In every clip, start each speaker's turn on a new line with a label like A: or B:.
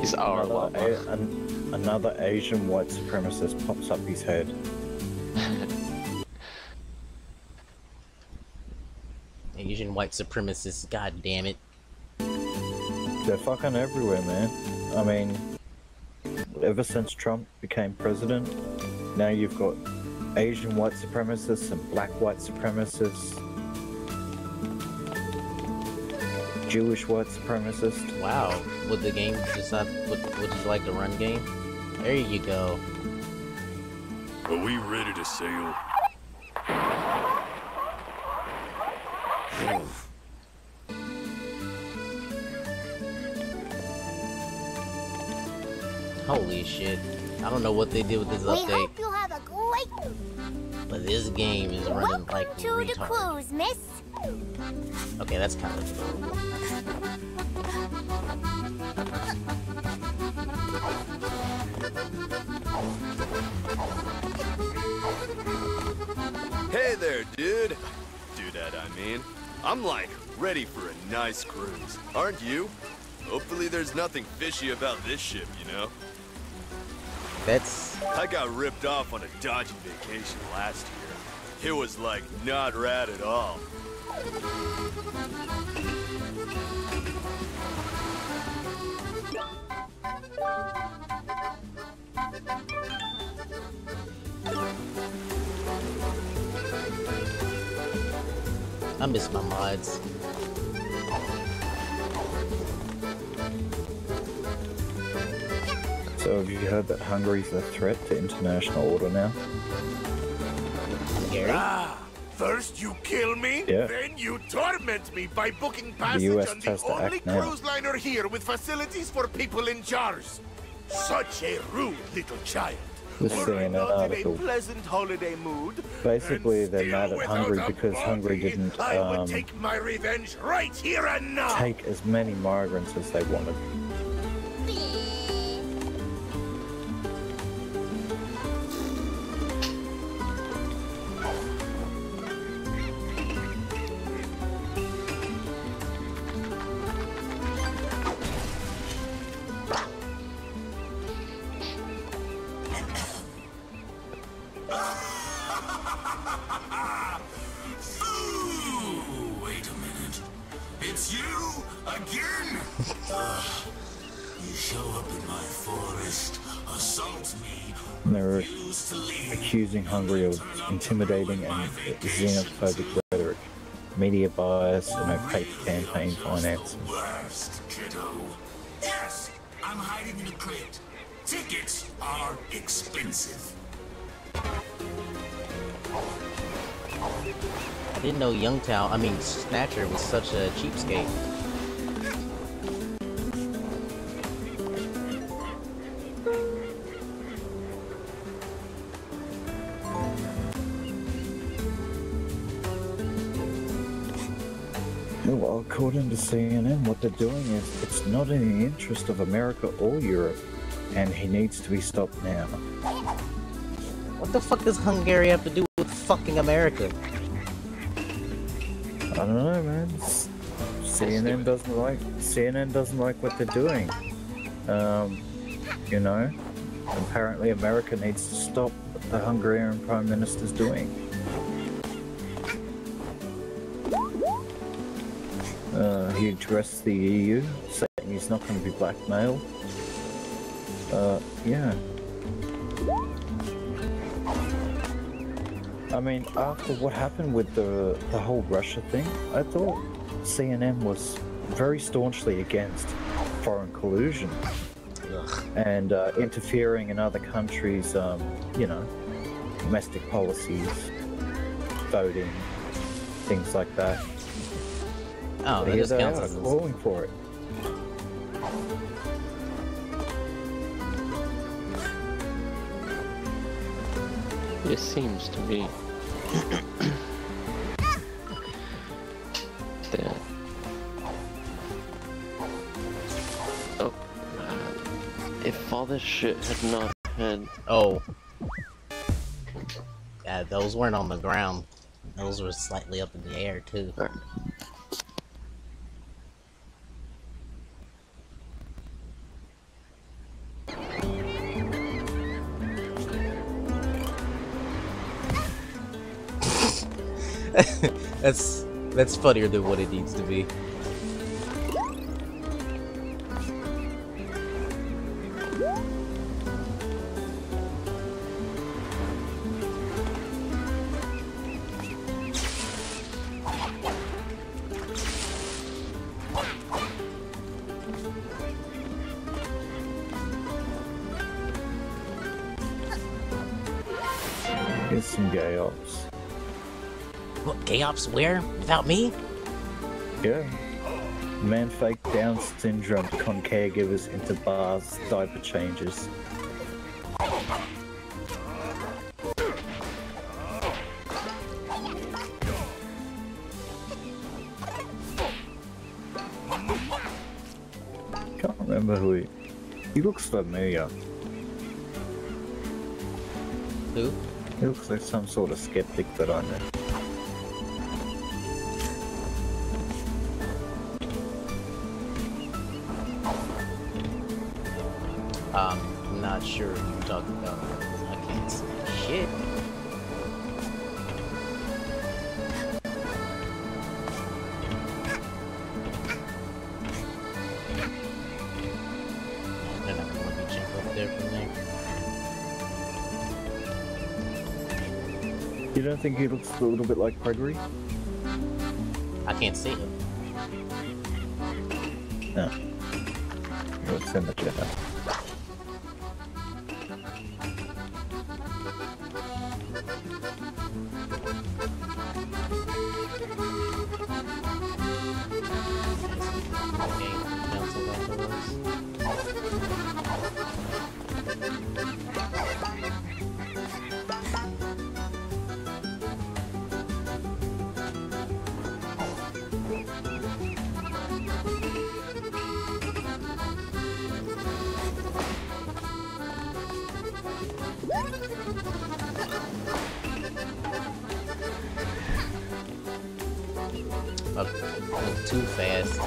A: He's our llama.
B: Another Asian white supremacist pops up his head.
C: Asian white supremacists, god damn it.
B: They're fucking everywhere, man. I mean, ever since Trump became president, now you've got Asian white supremacists and black white supremacists, Jewish white supremacists.
C: Wow, would the game decide, would you like to run game? There you go.
D: Are we ready to sail?
C: Holy shit. I don't know what they did with this update.
E: We hope you have a great...
C: But this game is running like
E: Welcome to
C: retarded.
E: the cruise, miss.
C: Okay, that's kind of adorable.
D: Hey there, dude. Dudette, I mean. I'm like ready for a nice cruise. Aren't you? Hopefully there's nothing fishy about this ship, you know?
C: That's...
D: I got ripped off on a dodgy vacation last year. It was like not rad at all.
C: I miss my mods.
B: So have you heard that Hungary's a threat to international order now?
C: Hungary?
F: First you kill me,
B: Yeah.
F: then you torment me by booking
B: The
F: passage
B: US
F: on the
B: has to
F: only
B: act now.
F: cruise liner here with facilities for people in jars. Such a rude little child.
B: This
F: Were I
B: CNN
F: not in a
B: article.
F: pleasant holiday mood,
B: Basically,
F: and
B: they're
F: still
B: mad at
F: without
B: Hungary
F: a
B: because Hungary
F: body,
B: didn't
F: I would take my revenge right here and now.
B: take as many migrants as they wanted.
G: Ooh, wait a minute. It's you again? You show up in my forest, assault me,
B: And they're
G: refuse to leave.
B: accusing Hungary of intimidating and xenophobic rhetoric, media bias, and opaque campaign finance.
G: Worst, kiddo. Yes, I'm hiding in a crate. Tickets are expensive.
C: I didn't know Snatcher was such a cheapskate.
B: Well, according to CNN, what they're doing is it's not in the interest of America or Europe, and he needs to be stopped now.
C: What the fuck does Hungary have to do with fucking America?
B: I don't know, man. CNN doesn't like what they're doing. You know, apparently America needs to stop what the Hungarian Prime Minister's doing. He addressed the EU, saying he's not going to be blackmailed. Yeah. I mean, after what happened with the whole Russia thing, I thought CNN was very staunchly against foreign collusion.
C: Ugh.
B: And interfering in other countries', you know, domestic policies, voting, things like that.
C: Oh,
B: But
C: that
B: here
C: just
B: they
C: counts
B: are
C: as
B: calling for it.
A: It seems to be that. Oh, if all this shit had not had.
C: Oh. Yeah, those weren't on the ground. Those were slightly up in the air, too. That's funnier than what it needs to be.
B: Here's some gay ops.
C: What, gay ops where? Without me?
B: Yeah. Man faked Down syndrome con caregivers into bars, diaper changes. Can't remember who he looks familiar.
C: Who?
B: He looks like some sort of skeptic that I know.
C: I'm not sure who you're talking about. I can't see shit. They're not gonna let me jump up there from there.
B: You don't think he looks a little bit like Gregory?
C: I can't see him.
B: No. Let's send the jet out.
C: Went too fast.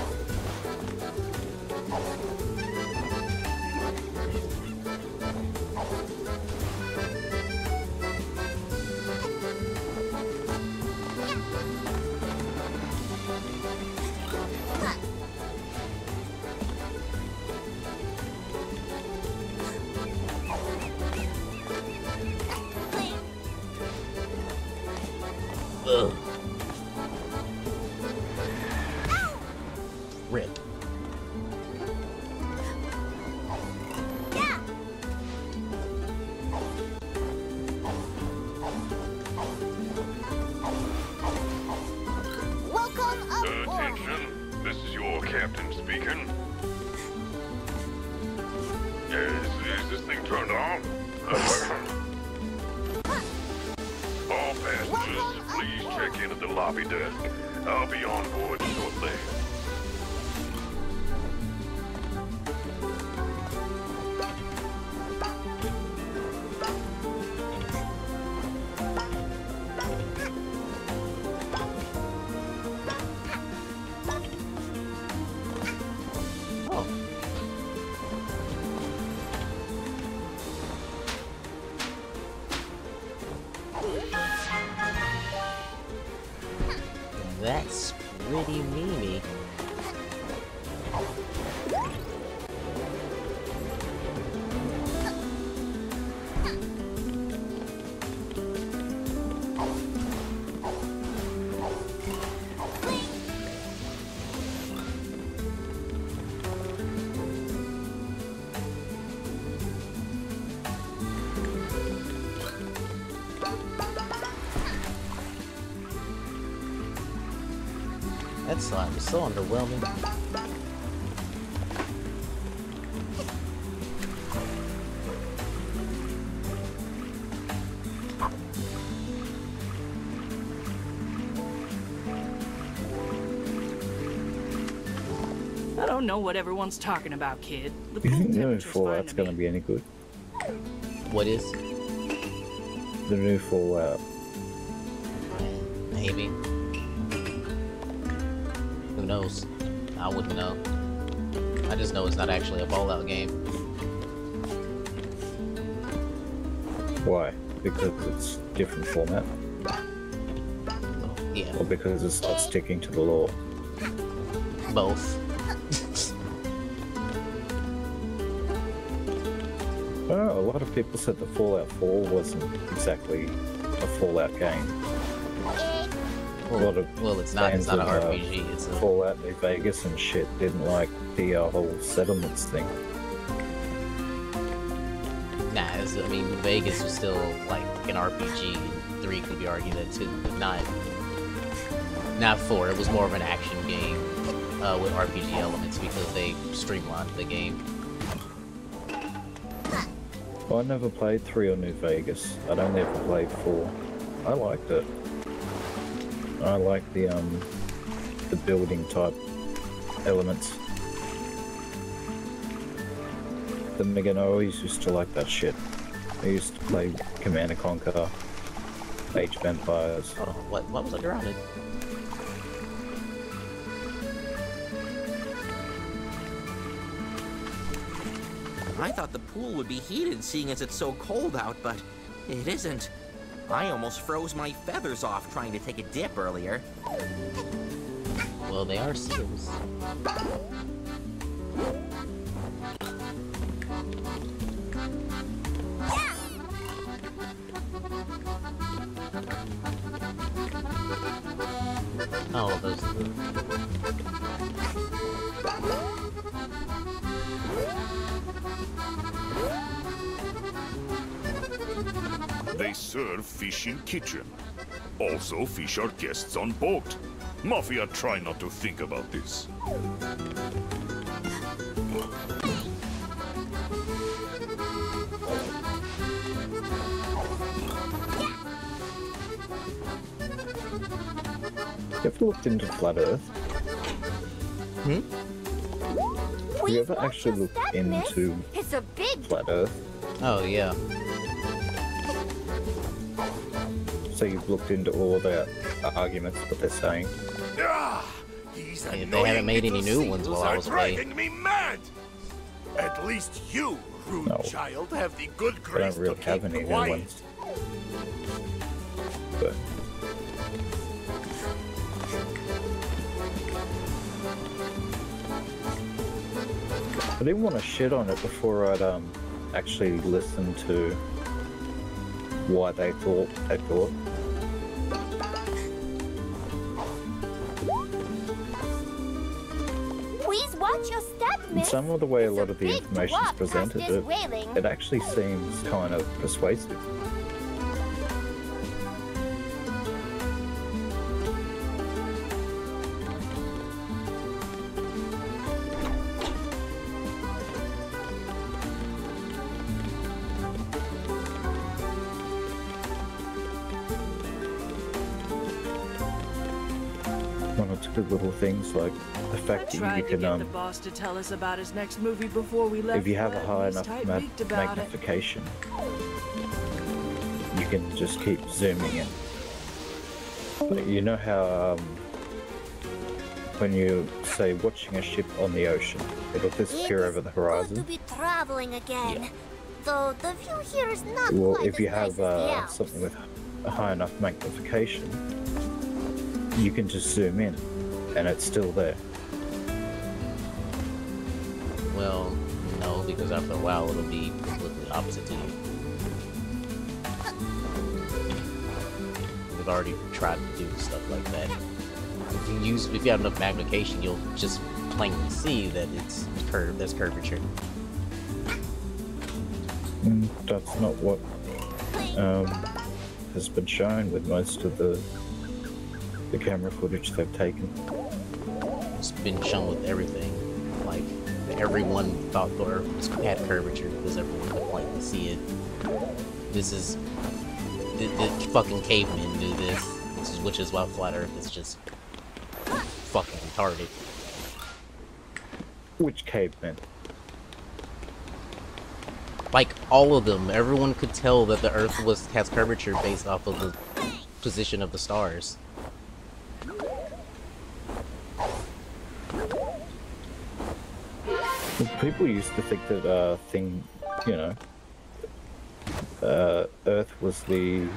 C: Ugh. Rip.
E: Yeah. Welcome aboard.
H: Attention, this is your captain speaking. Is this thing turned on? All passengers, please check in at the lobby desk. I'll be on board shortly.
C: That's pretty meany. That slide was so underwhelming.
I: I don't know what everyone's talking about, kid. The
B: You
I: pool
B: think the new
I: temperature's fine
B: Fallout's
I: to
B: gonna
I: me.
B: be any good?
C: What is?
B: The new Fallout.
C: Maybe. Who knows? I wouldn't know. I just know it's not actually a Fallout game.
B: Why? Because it's different format.
C: Yeah,
B: or because it's not sticking to the law?
C: both.
B: Well, a lot of people said the Fallout 4 wasn't exactly a Fallout game. A lot of
C: Well, it's not. It's
B: fans
C: not an
B: of,
C: RPG. It's a.
B: Fallout New Vegas and shit didn't like the whole settlements thing.
C: Nah, I mean, Vegas was still like an RPG. And 3 could be argued that too, but not 4. It was more of an action game with RPG elements because they streamlined the game.
B: Well, I never played 3 or New Vegas. I'd only ever played 4. I liked it. I like the building type elements. Then again, I always used to like that shit. I used to play Command & Conquer, Age of Empires.
C: Hold on, what was I grounded?
J: I thought the pool would be heated seeing as it's so cold out, but it isn't. I almost froze my feathers off trying to take a dip earlier.
C: Well, they are seals. Oh, those.
H: They serve fish in kitchen. Also, fish are guests on boat. Mafia try not to think about this.
B: You ever looked into Flat Earth?
C: Hmm?
B: Have you ever actually looked into
E: It's a big
B: Flat Earth?
C: Oh yeah.
B: So you've looked into all their arguments, what they're saying?
F: These
C: Hey, they haven't made any new
F: annoying
C: ones
F: seals
C: while I
F: are
C: was playing.
F: driving me mad. At least you, rude
B: No.
F: child, have the good
B: They
F: grace
B: don't really
F: to
B: have
F: keep
B: any new
F: quiet.
B: ones. But I didn't want to shit on it before I'd actually listen to why they thought they thought.
E: Please watch your step,
B: And
E: miss.
B: some of the way a
E: It's
B: lot of the
E: big
B: information's
E: drop past
B: presented,
E: this railing.
B: it actually seems kind of persuasive. One or two little things like the fact that you
I: Tried to
B: can
I: get the boss to tell us about his next movie before we left.
B: if you have a
I: but
B: high
I: he's
B: enough
I: tight-beaked about it.
B: magnification, you can just keep zooming in. But you know how when you say watching a ship on the ocean, it'll disappear over the
E: Good to
B: horizon.
E: be traveling again. Though the view here is not
B: Well,
E: quite
B: if you
E: as nice
B: have
E: as the Alps.
B: something with a high enough magnification, you can just zoom in, and it's still there.
C: Well, no, because after a while it'll be completely opposite to you. We've already tried to do stuff like that. If you have enough magnification, you'll just plainly see that it's curved. There's curvature.
B: And that's not what has been shown with most of the camera footage they've taken.
C: It's been shown with everything. Like everyone thought the Earth had curvature because everyone could plainly see it. This is the fucking cavemen do this, which is why Flat Earth is just fucking retarded.
B: Which cavemen?
C: Like all of them, everyone could tell that the Earth has curvature based off of the position of the stars.
B: Well, people used to think that Earth was the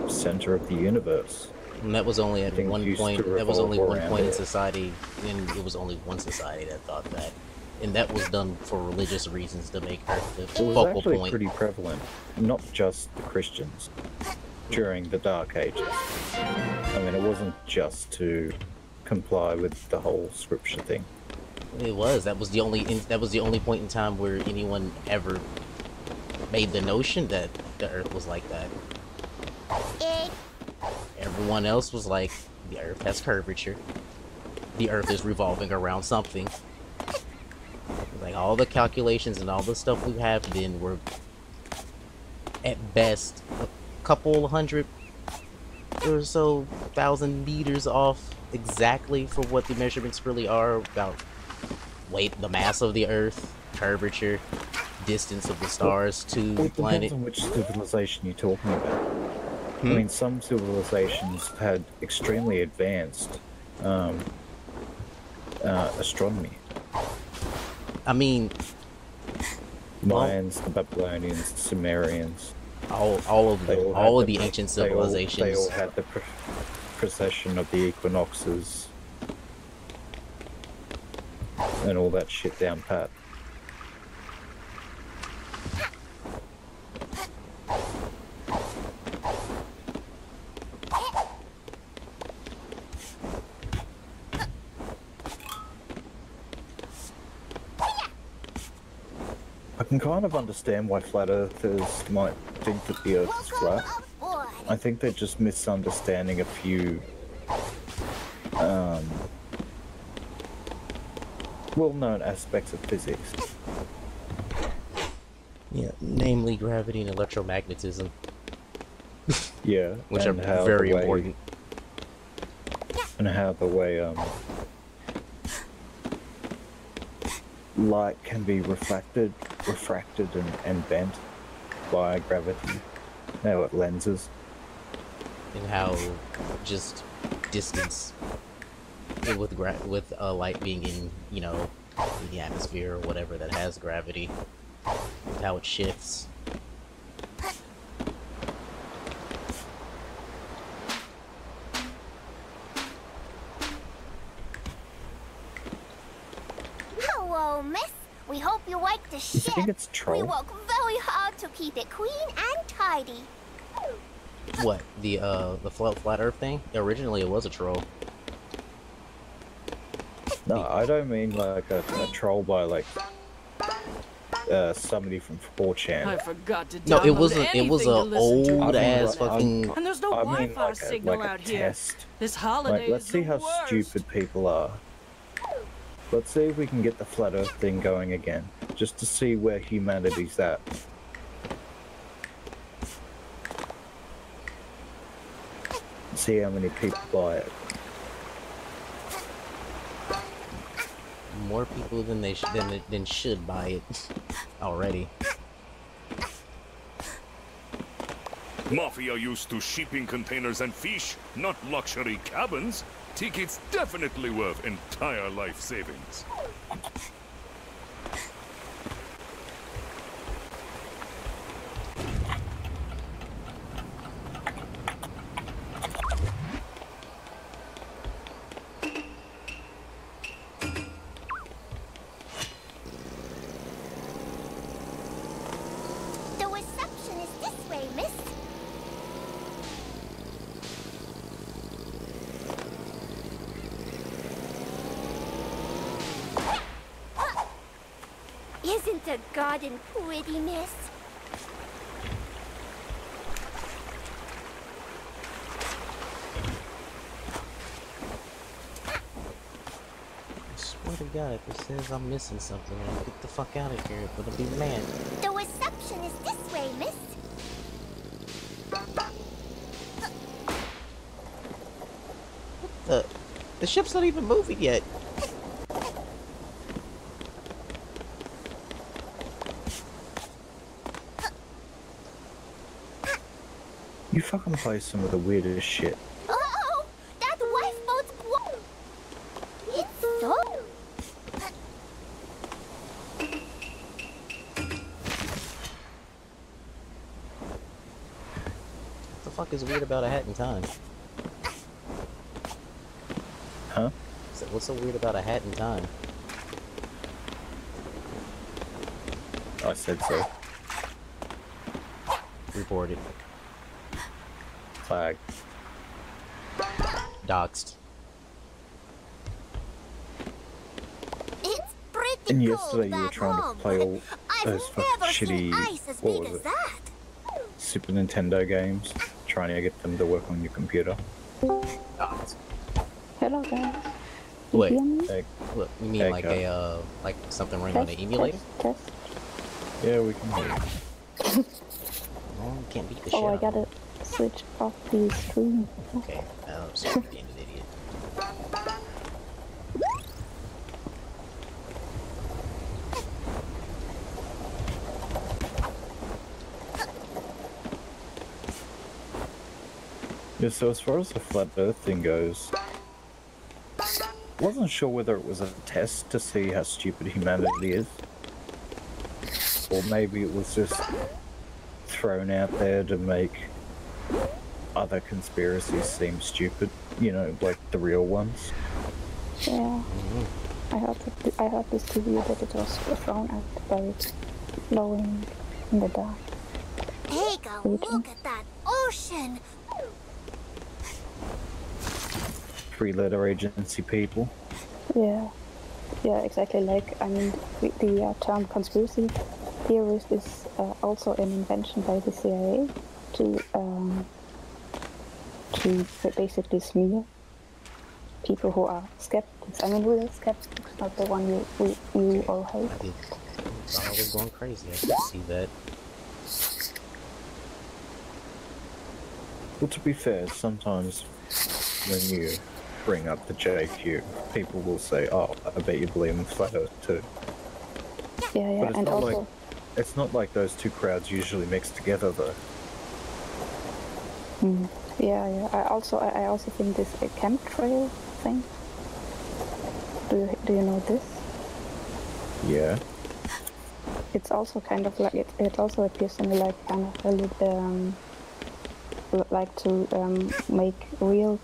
B: center of the universe.
C: And that was only at
B: Things
C: one
B: used
C: point.
B: to
C: That was only
B: revolve
C: one point in
B: around it.
C: society, and it was only one society that thought that, and that was done for religious reasons to make Earth the
B: It was
C: focal
B: actually
C: point.
B: pretty prevalent, not just the Christians, during the Dark Ages. I mean, it wasn't just to comply with the whole scripture thing.
C: It was. That was the only. That was the only point in time where anyone ever made the notion that the Earth was like that. Everyone else was like, the Earth has curvature. The Earth is revolving around something. Like all the calculations and all the stuff we have then were, at best, a couple hundred or so thousand meters off exactly for what the measurements really are about weight, the mass of the Earth, curvature, distance of the stars to the
B: It
C: planet.
B: depends on which civilization you're talking about. I mean, some civilizations had extremely advanced astronomy.
C: I mean,
B: Mayans, the Babylonians, the Sumerians.
C: all of them, all of the ancient civilizations.
B: They all had the precession of the equinoxes and all that shit down pat. I can kind of understand why flat earthers might think that the Earth is flat. I think they're just misunderstanding a few well-known aspects of physics.
C: Yeah, namely gravity and electromagnetism,
B: Yeah,
C: which are
B: and how
C: very
B: the way-
C: important.
B: And how the way light can be refracted and bent by gravity. Now it lenses.
C: And how just distance with light being in, you know, in the atmosphere or whatever that has gravity, how it shifts.
E: Hello, miss. We hope you like the
B: You
E: ship.
B: think it's troll?
E: We work very hard to keep it clean and tidy.
C: What, the flat Earth thing? Originally, it was a troll.
B: No, I don't mean like a troll by like somebody from 4chan.
I: I forgot to
C: No, it
I: download
C: wasn't. It was
I: anything to
C: a
I: listen to.
C: old ass
B: I'm-
C: fucking.
I: And there's no
B: I mean
I: Wi-Fi
B: like
I: signal
B: a
I: out here.
B: test.
I: This holiday
B: Like, let's
I: is
B: see
I: the
B: how
I: worst.
B: stupid people are. Let's see if we can get the flat Earth thing going again, just to see where humanity's at. See how many people buy it.
C: More people than they than should buy it already.
H: Mafia used to shipping containers and fish, not luxury cabins. Tickets definitely worth entire life savings.
E: The reception is this way, miss. Isn't the garden pretty, miss?
C: I swear to God, if it says I'm missing something, I'll get the fuck out of here. I'm gonna be mad.
E: The reception is this way, miss.
C: The ship's not even moving yet.
B: You fucking play some of the weirdest shit.
E: Oh, that lifeboat's blown. It's so.
C: What the fuck is weird about a hat in time? What's so weird about a hat in time?
B: I said so.
C: Reported.
B: Flag.
C: Doxed.
E: It's pretty
B: And
E: cold
B: yesterday you were
E: back
B: trying
E: home.
B: to play all
E: I've
B: those fucking
E: never seen
B: shitty,
E: ice as
B: what
E: big
B: was
E: as
B: it,
E: that.
B: Super Nintendo games, trying to get them to work on your computer.
C: Doxed.
K: Hello guys. You
C: Wait.
K: hear me?
B: Hey,
C: Look, you mean like a like something running on an emulator?
K: Test.
B: yeah, we can hear you.
C: Oh, you can't beat the shit
K: Oh, I
C: out of
K: gotta switch off the stream.
C: me. Okay, I'm sorry for being an idiot.
B: Yeah, so as far as the flat Earth thing goes, wasn't sure whether it was a test to see how stupid humanity is, or maybe it was just thrown out there to make other conspiracies seem stupid, you know, like the real ones.
K: Yeah. I heard this TV that it was thrown out by it glowing in the dark.
E: Ega, look at that ocean.
B: Three-letter agency people.
K: Yeah. Yeah, exactly. Like, I mean, the term conspiracy theorist is also an invention by the CIA to basically smear people who are skeptics. I mean, real skeptics, not the one you all hate.
C: I thought I was going crazy. I can see that.
B: Well, to be fair, sometimes when you bring up the JQ, people will say, "Oh, I bet you believe in flat Earth too."
K: Yeah, yeah,
B: But it's
K: and
B: not
K: also.
B: like it's not like those two crowds usually mix together, though.
K: Yeah, yeah. I also think this chemtrail thing. Do you know this?
B: Yeah.
K: It's also kind of like it also appears to me like kind of a little like to make real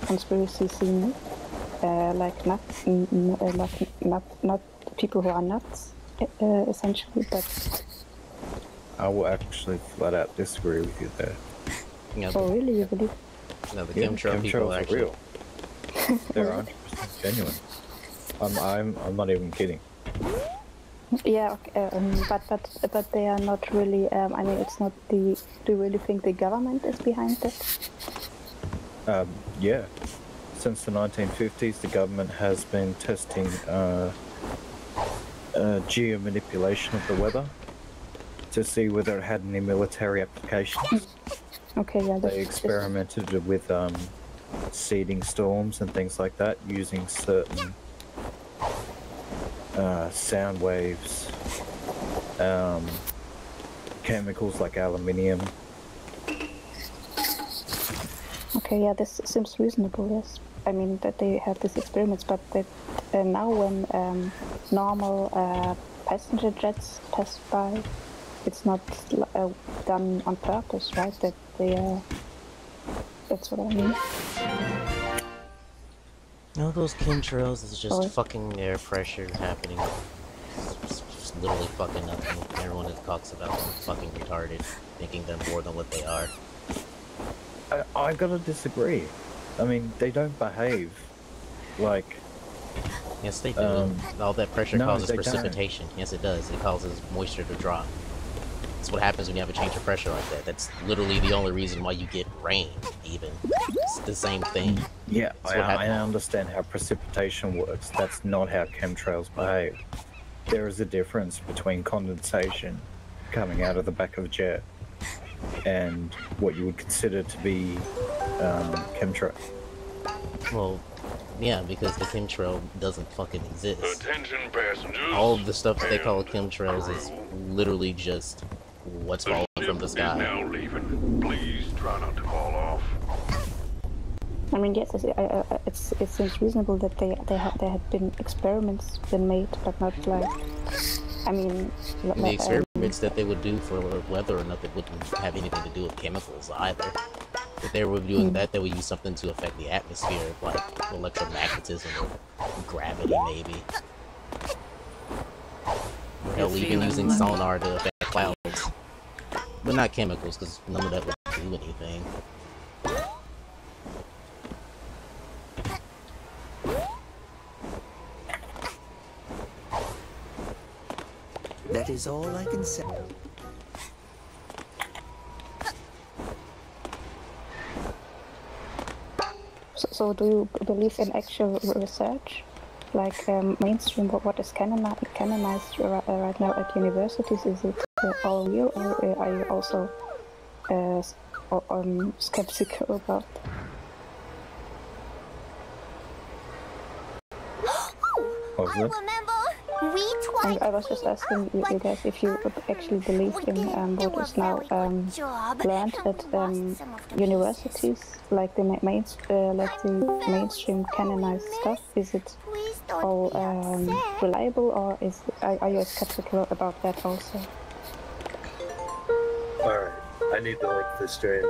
K: conspiracy seem like not people who are nuts essentially, but
B: I will actually flat out disagree with you there.
C: Yeah,
K: oh really, you believe?
C: no, the chemtrail people are actually
B: real. They're 100% genuine. I'm not even kidding.
K: Yeah, okay, but they are not really. I mean, it's not the. Do you really think the government is behind that?
B: Yeah. Since the 1950s, the government has been testing geomanipulation of the weather to see whether it had any military applications.
K: Okay, yeah.
B: They experimented with seeding storms and things like that using certain sound waves, chemicals like aluminium.
K: Okay, yeah, this seems reasonable. Yes, I mean that they have these experiments, but that now when normal passenger jets pass by, it's not done on purpose, right? That they that's what I mean.
C: No, those chemtrails is just
K: Sorry.
C: fucking air pressure happening. It's just literally fucking nothing. Everyone that talks about them fucking retarded, thinking them more than what they are.
B: I gotta disagree. I mean, they don't behave like.
C: Yes, they do. All that pressure
B: no,
C: causes
B: they don't.
C: precipitation. Yes, it does. It causes moisture to drop. That's what happens when you have a change of pressure like that. That's literally the only reason why you get rain, even. It's the same thing.
B: Yeah,
C: That's what
B: I
C: happens.
B: understand how precipitation works. That's not how chemtrails behave. There is a difference between condensation coming out of the back of a jet and what you would consider to be chemtrail.
C: Well, yeah, because the chemtrail doesn't fucking exist.
H: Attention passengers.
C: All of the stuff that they call chemtrails is literally just what's falling from the
H: Is
C: sky.
H: now leaving. Please try not to fall off.
K: I mean, yes, it seems reasonable that there had been experiments been made, but not like. I mean,
C: The experiments that they would do for whether or not it wouldn't have anything to do with chemicals either. If they were doing that, they would use something to affect the atmosphere, like electromagnetism or gravity, maybe. Hell, even using sonar to affect clouds. But not chemicals, because none of that would do anything.
L: That is all I can say.
K: So do you believe in actual research? Like mainstream, what is canonized right now at universities? Is it all real, or are you also skeptical about? I was just asking you guys if you actually believe in what is now learned at universities, like the mainstream canonized stuff. Is it all reliable, or are you skeptical about that also?
M: Alright, I need to link this stream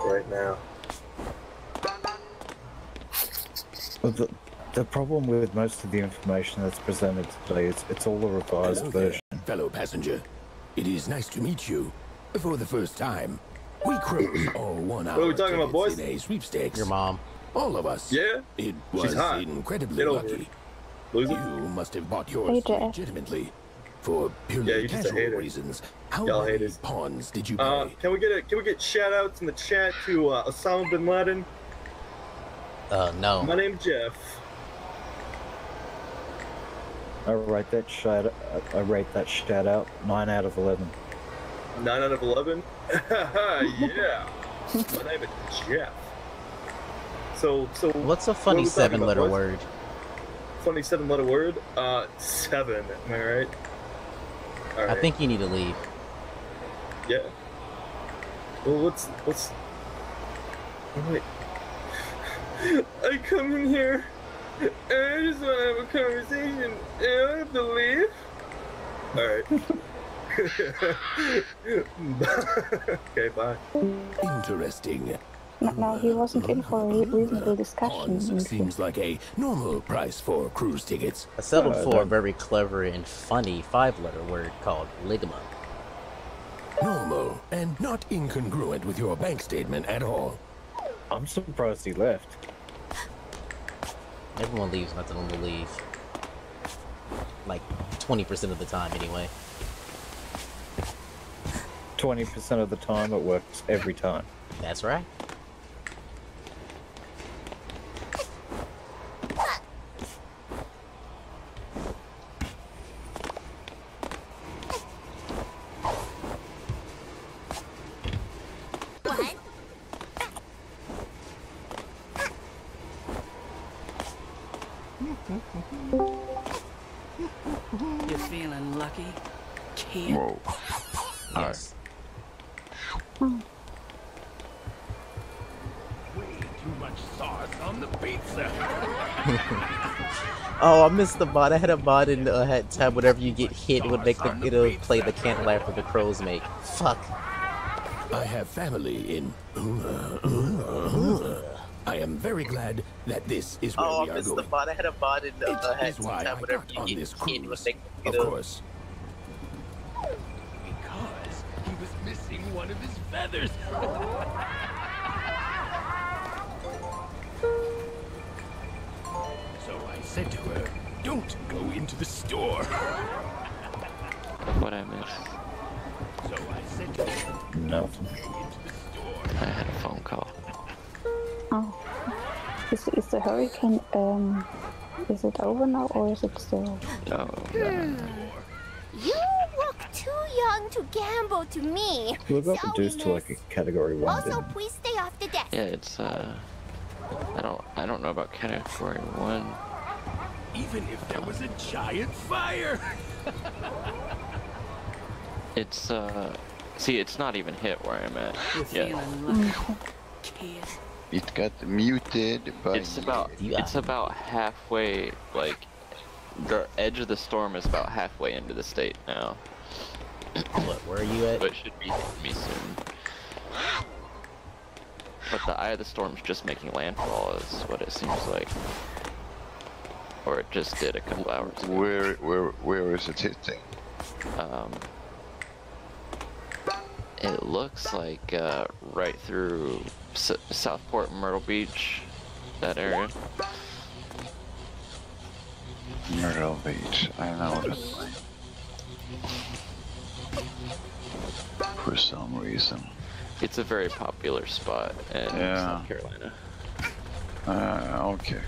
M: right now.
B: Well, the problem with most of the information that's presented today is it's all a revised version.
F: Fellow passenger, it is nice to meet you for the first time. We crows all won our
M: What are we talking about, boys?
F: in a sweepstakes.
C: Your mom.
F: All of us.
M: Yeah?
F: It
M: She's
F: was
M: hot.
F: incredibly lucky.
M: Loser?
F: You must have bought yours legitimately. For purely casual reasons. How many pawns did you pay?
M: Can we get shout outs in the chat to Osama bin Laden?
C: No.
M: My name's Jeff.
B: I rate that shout out 9 out of 11.
M: 9 out of 11? Yeah. My name is Jeff. So
C: what's a funny 7-letter word?
M: Funny 7-letter word? 7, am I right? All right.
C: I think you need to leave.
M: Yeah. Well, let's wait. I come in here and I just want to have a conversation and I have to leave. Alright. Okay, bye.
F: Interesting.
K: No, he wasn't in for a reasonable discussion.
F: Seems like a normal price for cruise tickets.
C: I settled for a very clever and funny 5-letter word called ligma.
F: Normal and not incongruent with your bank statement at all.
B: I'm surprised he left.
C: Everyone leaves when I tell them to leave. Like 20% of the time, anyway.
B: 20% of the time, it works every time.
C: That's right.
I: You feeling lucky, kid?
N: Whoa.
C: Yes.
F: Way too much sauce on the pizza.
C: Oh, I missed the mod. I had a mod in had tab whenever you get hit, it would make the it'll play the canned laughter the crows make. Fuck.
F: I have family in. I am very glad that this is where we are going.
C: I missed the mod. I had a mod in had
F: Is why
C: tab
F: I
C: whenever
F: got
C: you
F: on
C: get
F: this
C: hit, it would
F: cruise.
C: make
F: Of
C: the
F: course. Because he was missing one of his feathers. So I said to her, "Don't go into the store."
A: What I missed?
F: So I said to her,
B: Nothing.
A: I had a phone call.
K: Oh, is the hurricane is it over now, or is it still?
A: No.
E: You look too young to gamble to me.
B: We got reduced to like a category 1.
E: Also,
B: didn't we?
E: please stay off the desk.
A: Yeah, it's I don't know about category 1.
F: even if there was a giant fire.
A: It's see, it's not even hit where I'm at yet.
N: It got muted by.
A: It's about halfway, like the edge of the storm is about halfway into the state now.
C: What? Where are you at?
A: But it should be hitting me soon. but the Eye of the Storm's just making landfall is what it seems like. Or it just did a couple hours ago.
N: Where is it hitting?
A: It looks like right through Southport, Myrtle Beach, that area.
N: Myrtle Beach, I know that place. For some reason.
A: It's a very popular spot in South Carolina.
N: Okay.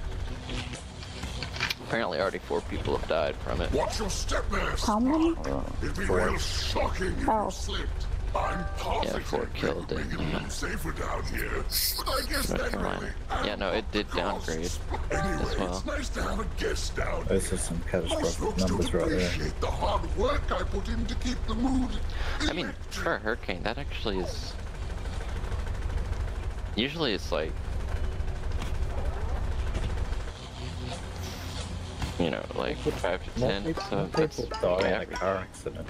A: Apparently already 4 people have died from it.
G: Watch your step, miss.
K: How many?
G: It'd be real shocking if you slipped. I'm
A: Yeah, 4 killed in
G: safer down here. But I guess
A: North Carolina. Yeah, no, it did downgrade as well.
G: It's nice to have a guest down.
B: Those are some catastrophic numbers right there.
G: Appreciate the hard work I put in to keep the mood.
A: I mean, for a hurricane, that actually is... Usually it's like... You know, like 5 to 10, so that's
B: People die in a
A: average.
B: car accident.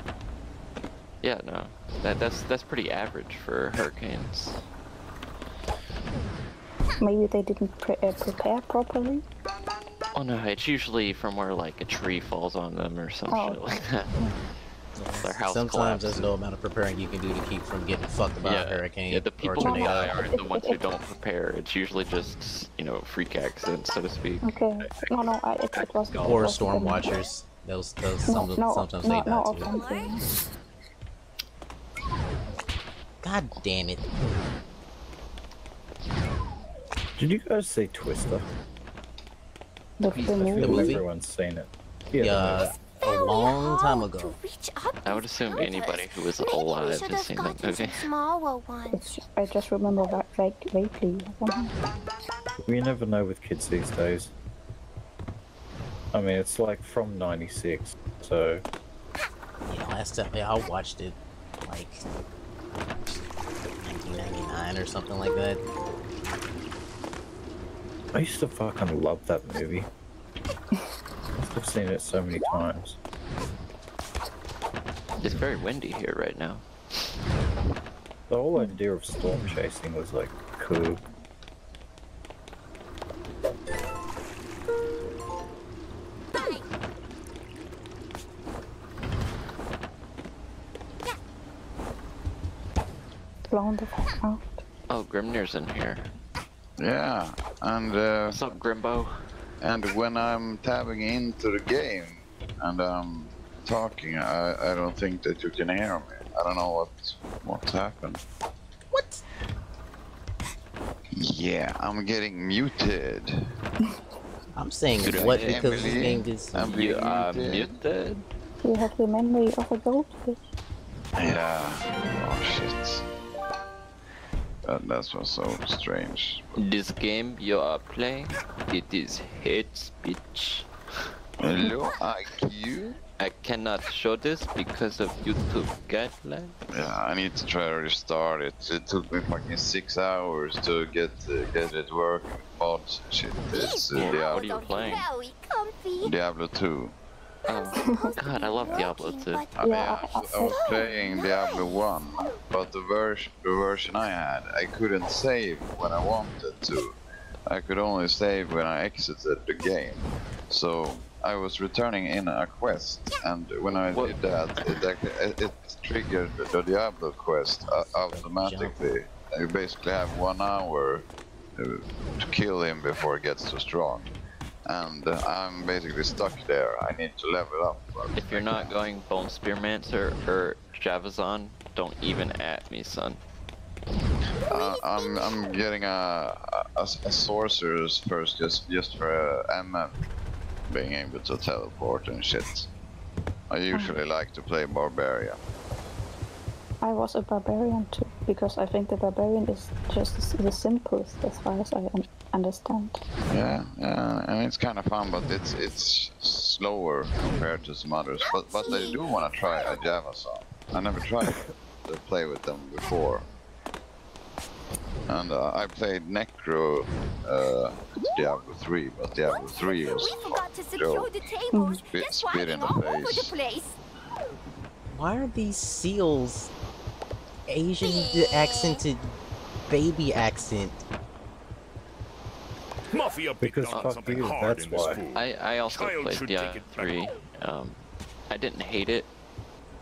A: Yeah, no, that's pretty average for hurricanes.
K: Maybe they didn't prepare properly.
A: Oh no, it's usually from where like a tree falls on them or some shit like that. Their house
C: Sometimes
A: collapses.
C: there's no amount of preparing you can do to keep from getting fucked by a hurricane
A: Yeah, the
C: or
A: people who
C: tornado.
A: die aren't the ones who don't prepare. It's usually just, you know, freak accidents, so to speak.
K: Okay. No, it wasn't.
C: Or storm watchers. Those sometimes they die too. God damn it.
B: Did you guys see Twister?
K: The
B: I feel
C: movie?
B: everyone's seen it.
C: Yeah, a long time ago.
A: I would assume anybody who was alive has seen that movie.
E: Smaller ones.
K: I just remember that vaguely.
B: We never know with kids these days. I mean, it's like from '96, so.
C: Yeah, last time I watched it, like 1999 or something like that.
B: I used to fucking love that movie. I've seen it so many times.
A: It's very windy here right now.
B: The whole idea of storm chasing was like cool.
K: Blown the fuck out.
A: Oh, Grimnir's in here.
N: Yeah, and
A: what's up, Grimbo?
N: And when I'm tabbing into the game and I'm talking, I don't think that you can hear me. I don't know what's happened.
C: What?
N: Yeah, I'm getting muted.
C: I'm saying what because this game is
N: you
A: muted.
K: You have the memory of a goldfish.
N: Yeah. Oh shit. That was so strange.
A: This game you are playing, it is hate speech.
N: Hello, IQ?
A: I cannot show this because of YouTube guidelines.
N: Yeah, I need to try to restart it. It took me fucking 6 hours to get it working. Mods and shit. It's Diablo.
A: What are you playing?
N: Diablo 2.
A: Oh, God, I love Diablo 2.
N: I mean, I was playing Diablo 1, but the version I had, I couldn't save when I wanted to. I could only save when I exited the game. So I was returning in a quest, and when I did that, it triggered the Diablo quest automatically. You basically have 1 hour to kill him before it gets too strong. And I'm basically stuck there. I need to level up.
A: If you're not going Bone Spearmancer or Javazon, don't even at me, son.
N: I'm getting a sorcerer's first, just for MM being able to teleport and shit. I usually like to play barbarian.
K: I was a barbarian too, because I think the barbarian is just the simplest as far as I understand.
N: Yeah, I mean it's kind of fun, but it's slower compared to some others. But I do want to try a Javazon. I never tried to play with them before. And I played Necro Diablo 3, but Diablo 3 was a joke. Spit in the face.
C: Why are these seals Asian accented baby accent
H: Mafia bit
B: Because
H: down
B: fuck
H: something
B: you,
H: hard
B: that's
H: in this
B: why.
H: fool.
A: I also
H: Child
A: played
H: should
A: Diablo
H: take it
A: 3. I didn't hate it,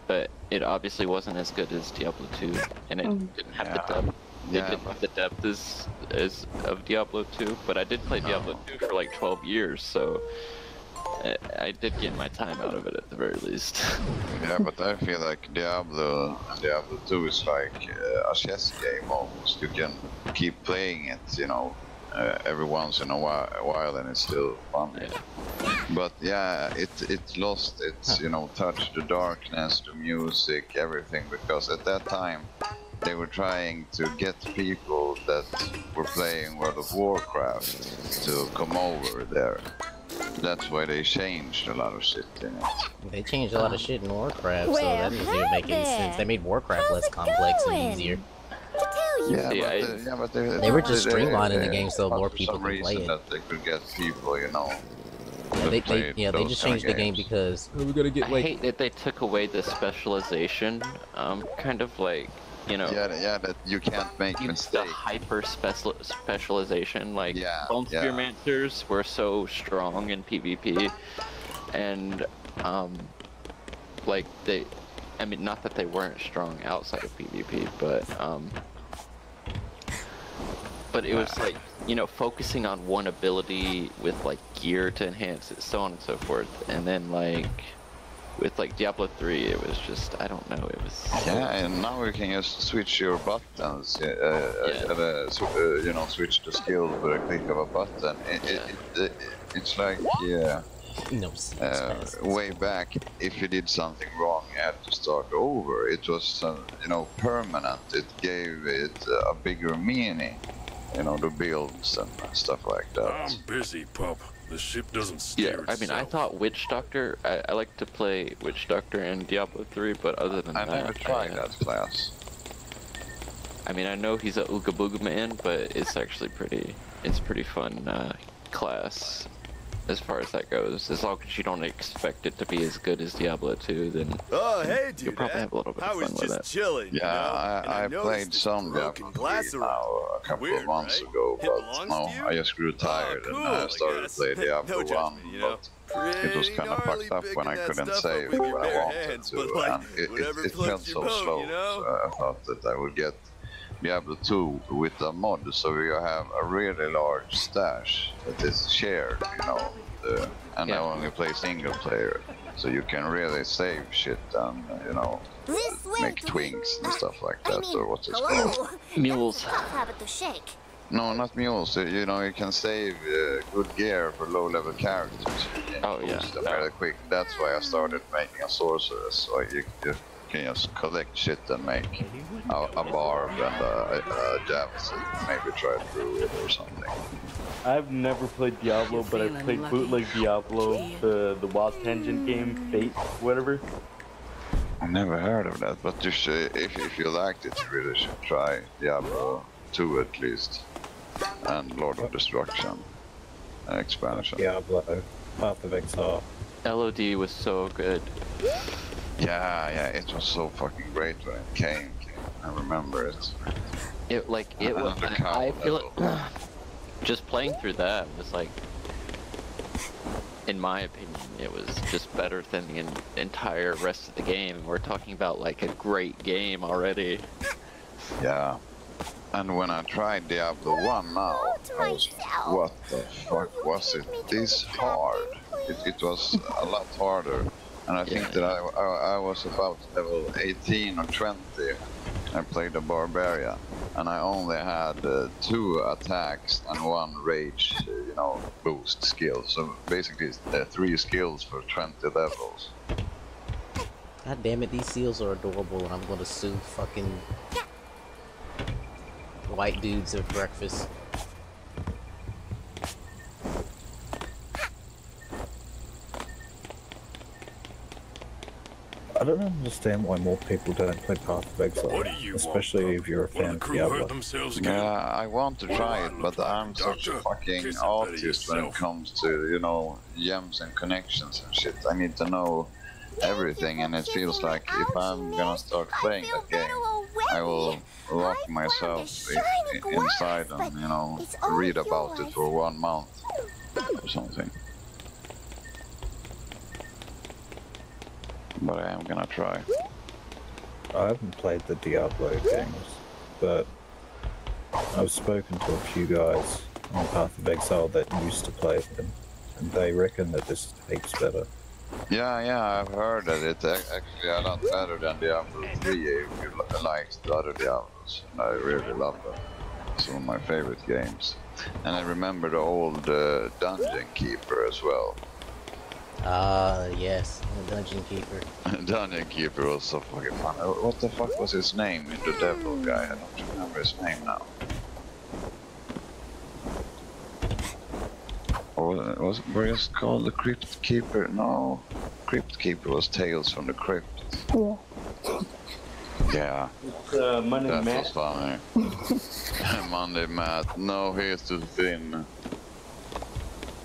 A: but it obviously wasn't as good as Diablo 2, and it didn't have the depth. It didn't have the depth as of Diablo 2, but I did play Diablo 2 for like 12 years, so I did get my time out of it at the very least.
N: Yeah, but I feel like Diablo 2 is like a chess game almost. You can keep playing it, you know, every once in a while, and it's still fun. But yeah, it lost its, you know, touch, the darkness, the music, everything, because at that time they were trying to get people that were playing World of Warcraft to come over there. That's why they changed a lot of shit in it.
C: They changed a lot of shit in Warcraft, so that doesn't make any sense. They made Warcraft less complex and easier.
N: But
C: they were just streamlining the game so more people
N: could
C: play it.
N: That they could get people, you know.
C: They just changed the game because we gotta get like.
A: I hate that they took away the specialization, kind of like, you know.
N: Yeah, that you can't make mistakes.
A: The hyper specialization, like Bone Spearmancers were so strong in PvP, and like I mean, not that they weren't strong outside of PvP, but it was like, you know, focusing on one ability with like gear to enhance it, so on and so forth, and then like with like Diablo 3, it was just, I don't know, it was.
N: Yeah, and now you can just switch your buttons, you know, switch the skill with a click of a button. It's like, way back, if you did something wrong, you had to start over. It was, you know, permanent. It gave it a bigger meaning, you know, the builds and stuff like that.
H: I'm busy, pup. The ship doesn't steer
A: I mean, I thought Witch Doctor, I like to play Witch Doctor in Diablo 3, but other than that,
N: I never tried that class.
A: I mean, I know he's a Ooga Booga man, but it's actually pretty fun class as far as that goes. As long as you don't expect it to be as good as Diablo 2, then you'll probably have a little bit of fun with it.
D: Chilling,
N: yeah, I played some Diablo 3 now a couple of months ago, but no, I just grew tired and I started to play Diablo 1, but it was kind of fucked up when I couldn't save when I wanted to, and it felt so slow, so I thought that I would get Diablo 2 with a mod, so you have a really large stash that is shared, you know, and I only play single player, so you can really save shit and, you know, make twinks and stuff like that, or what's it called?
A: Mules.
N: No, not mules, you know, you can save good gear for low-level characters. Really quick. That's why I started making a sorceress, so you can just collect shit and make a barb and a javelin, maybe try through it or something.
O: I've never played Diablo, but I've played bootleg Diablo, the Wild Tangent game, Fate, whatever.
N: I never heard of that, but you should, if you liked it, you really should try Diablo 2 at least, and Lord of Destruction expansion.
B: Diablo, Path of Exile.
A: LOD was so good.
N: Yeah, it was so fucking great when it came. I remember it.
A: It was. I feel it. Just playing through that was like, in my opinion, it was just better than the entire rest of the game. We're talking about like a great game already.
N: Yeah. And when I tried Diablo 1 now, I was, what the fuck was it this hard? It was a lot harder. And I think that I was about level 18 or 20. I played a barbarian, and I only had 2 attacks and 1 rage, you know, boost skill. So basically, 3 skills for 20 levels.
C: God damn it, these seals are adorable, and I'm gonna sue fucking white dudes at breakfast.
B: I don't understand why more people don't play Path of Exile, especially if you're a fan of Diablo.
N: Yeah, I want to try it, but I'm such a fucking autist when it comes to, you know, gems and connections and shit. I need to know everything, and it feels like if I'm gonna start playing that game, I will lock myself inside and, you know, read about it for 1 month or something. But I am gonna try.
B: I haven't played the Diablo games, but I've spoken to a few guys on Path of Exile that used to play them, and they reckon that this is heaps better.
N: Yeah, I've heard that it's actually a lot better than Diablo 3 if you like the other Diablos. And I really love them. It's one of my favorite games. And I remember the old Dungeon Keeper as well.
C: Yes, the Dungeon Keeper.
N: Dungeon Keeper was so fucking fun. What the fuck was his name in the Devil guy? I don't remember his name now. Or was it just called the Crypt Keeper? No, Crypt Keeper was Tales from the Crypt.
K: Yeah.
N: Yeah.
O: Monday
N: that
O: Matt.
N: was funny. Monday Matt. No, he's too thin.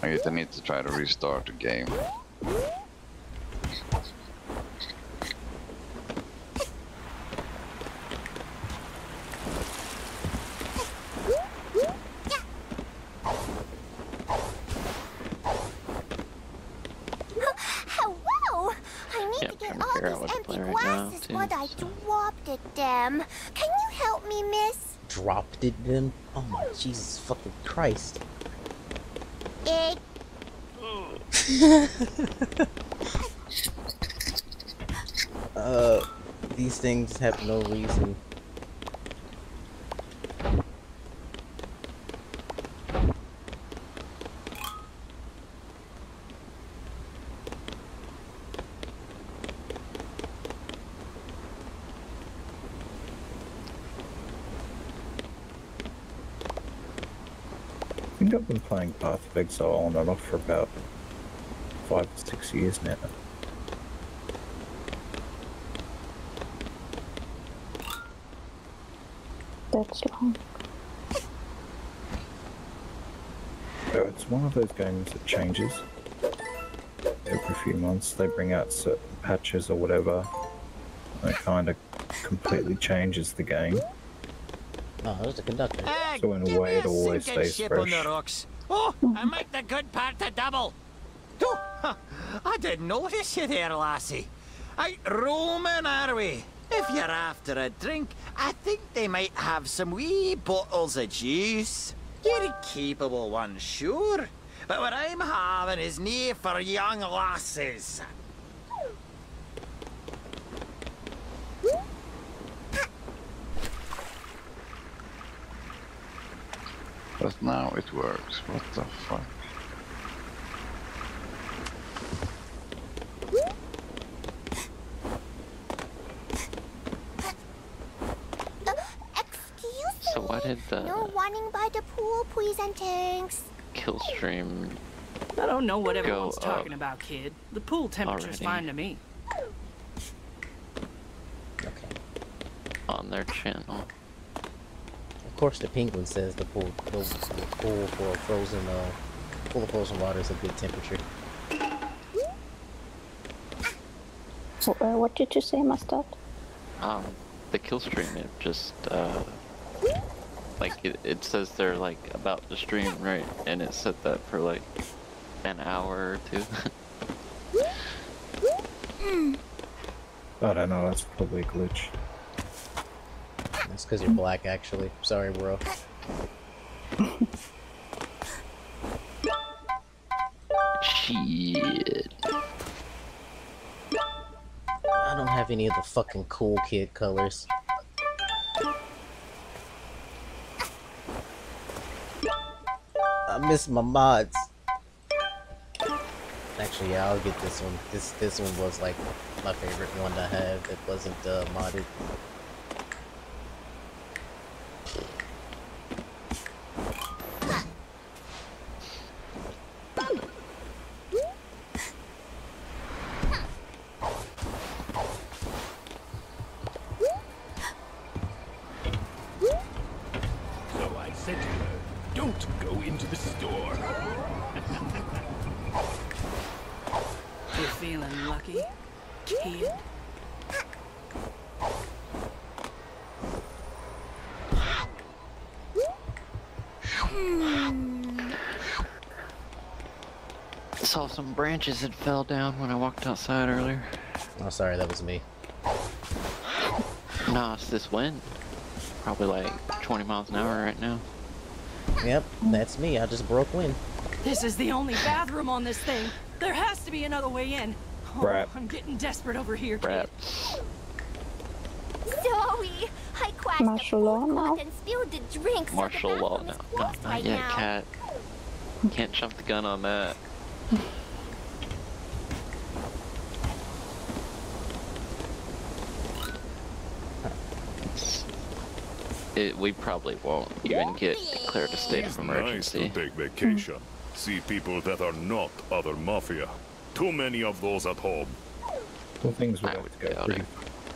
N: I guess I need to try to restart the game.
E: Hello! I need to get all these empty glasses, but I dropped it, them. Can you help me, miss?
C: Dropped it, them? Oh my Jesus fucking Christ. These things have no reason.
B: I think I've been playing Path of Exile on and off for about 5 or 6 years now.
K: That's long.
B: So it's one of those games that changes every few months. They bring out certain patches or whatever. And it kind of completely changes the game.
C: Oh, there's the conductor.
B: So in a way, it always stays fresh.
P: Oh, I make the good part to double. Oh, I didn't notice you there, lassie. Out roaming, are we? If you're after a drink, I think they might have some wee bottles of juice. You're a capable one, sure. But what I'm having is nae for young lasses.
N: But now it works. What the fuck?
A: So why did the
E: No running by the pool, please and thanks.
A: kill stream
I: I don't know what
A: go
I: everyone's
A: up
I: talking about, kid. The pool temperature's
A: already?
I: fine to me.
A: On their channel?
C: Of course, the penguin says the pool for frozen, full of frozen water is a good temperature.
K: What did you say, Mustard?
A: The kill stream, it just like it says they're like about to stream, right? And it set that for like an hour or two.
B: I don't know, that's probably a glitch.
C: That's because you're black, actually. Sorry, bro.
A: Shit.
C: I don't have any of the fucking cool kid colors. I miss my mods. Actually, yeah, I'll get this one. This one was like my favorite one to have that wasn't modded.
F: So I said to her, don't go into the store.
I: You feeling lucky, kid?
A: saw some branches that fell down when I walked outside earlier.
C: Oh, sorry, that was me.
A: Nah, it's this wind. Probably like 20 miles an hour right now.
C: Yep, that's me. I just broke wind.
I: This is the only bathroom on this thing. There has to be another way in. Oh, I'm getting desperate over here, kid.
E: Zoe, I quacked
K: martial law now.
E: and spilled the drink.
A: Martial law now. No, not yet, Cat. Can't jump the gun on that. We probably won't even get declared a state of emergency.
H: Nice to take vacation. See people that are not other mafia. Too many of those at home.
B: Well, things would have to go pretty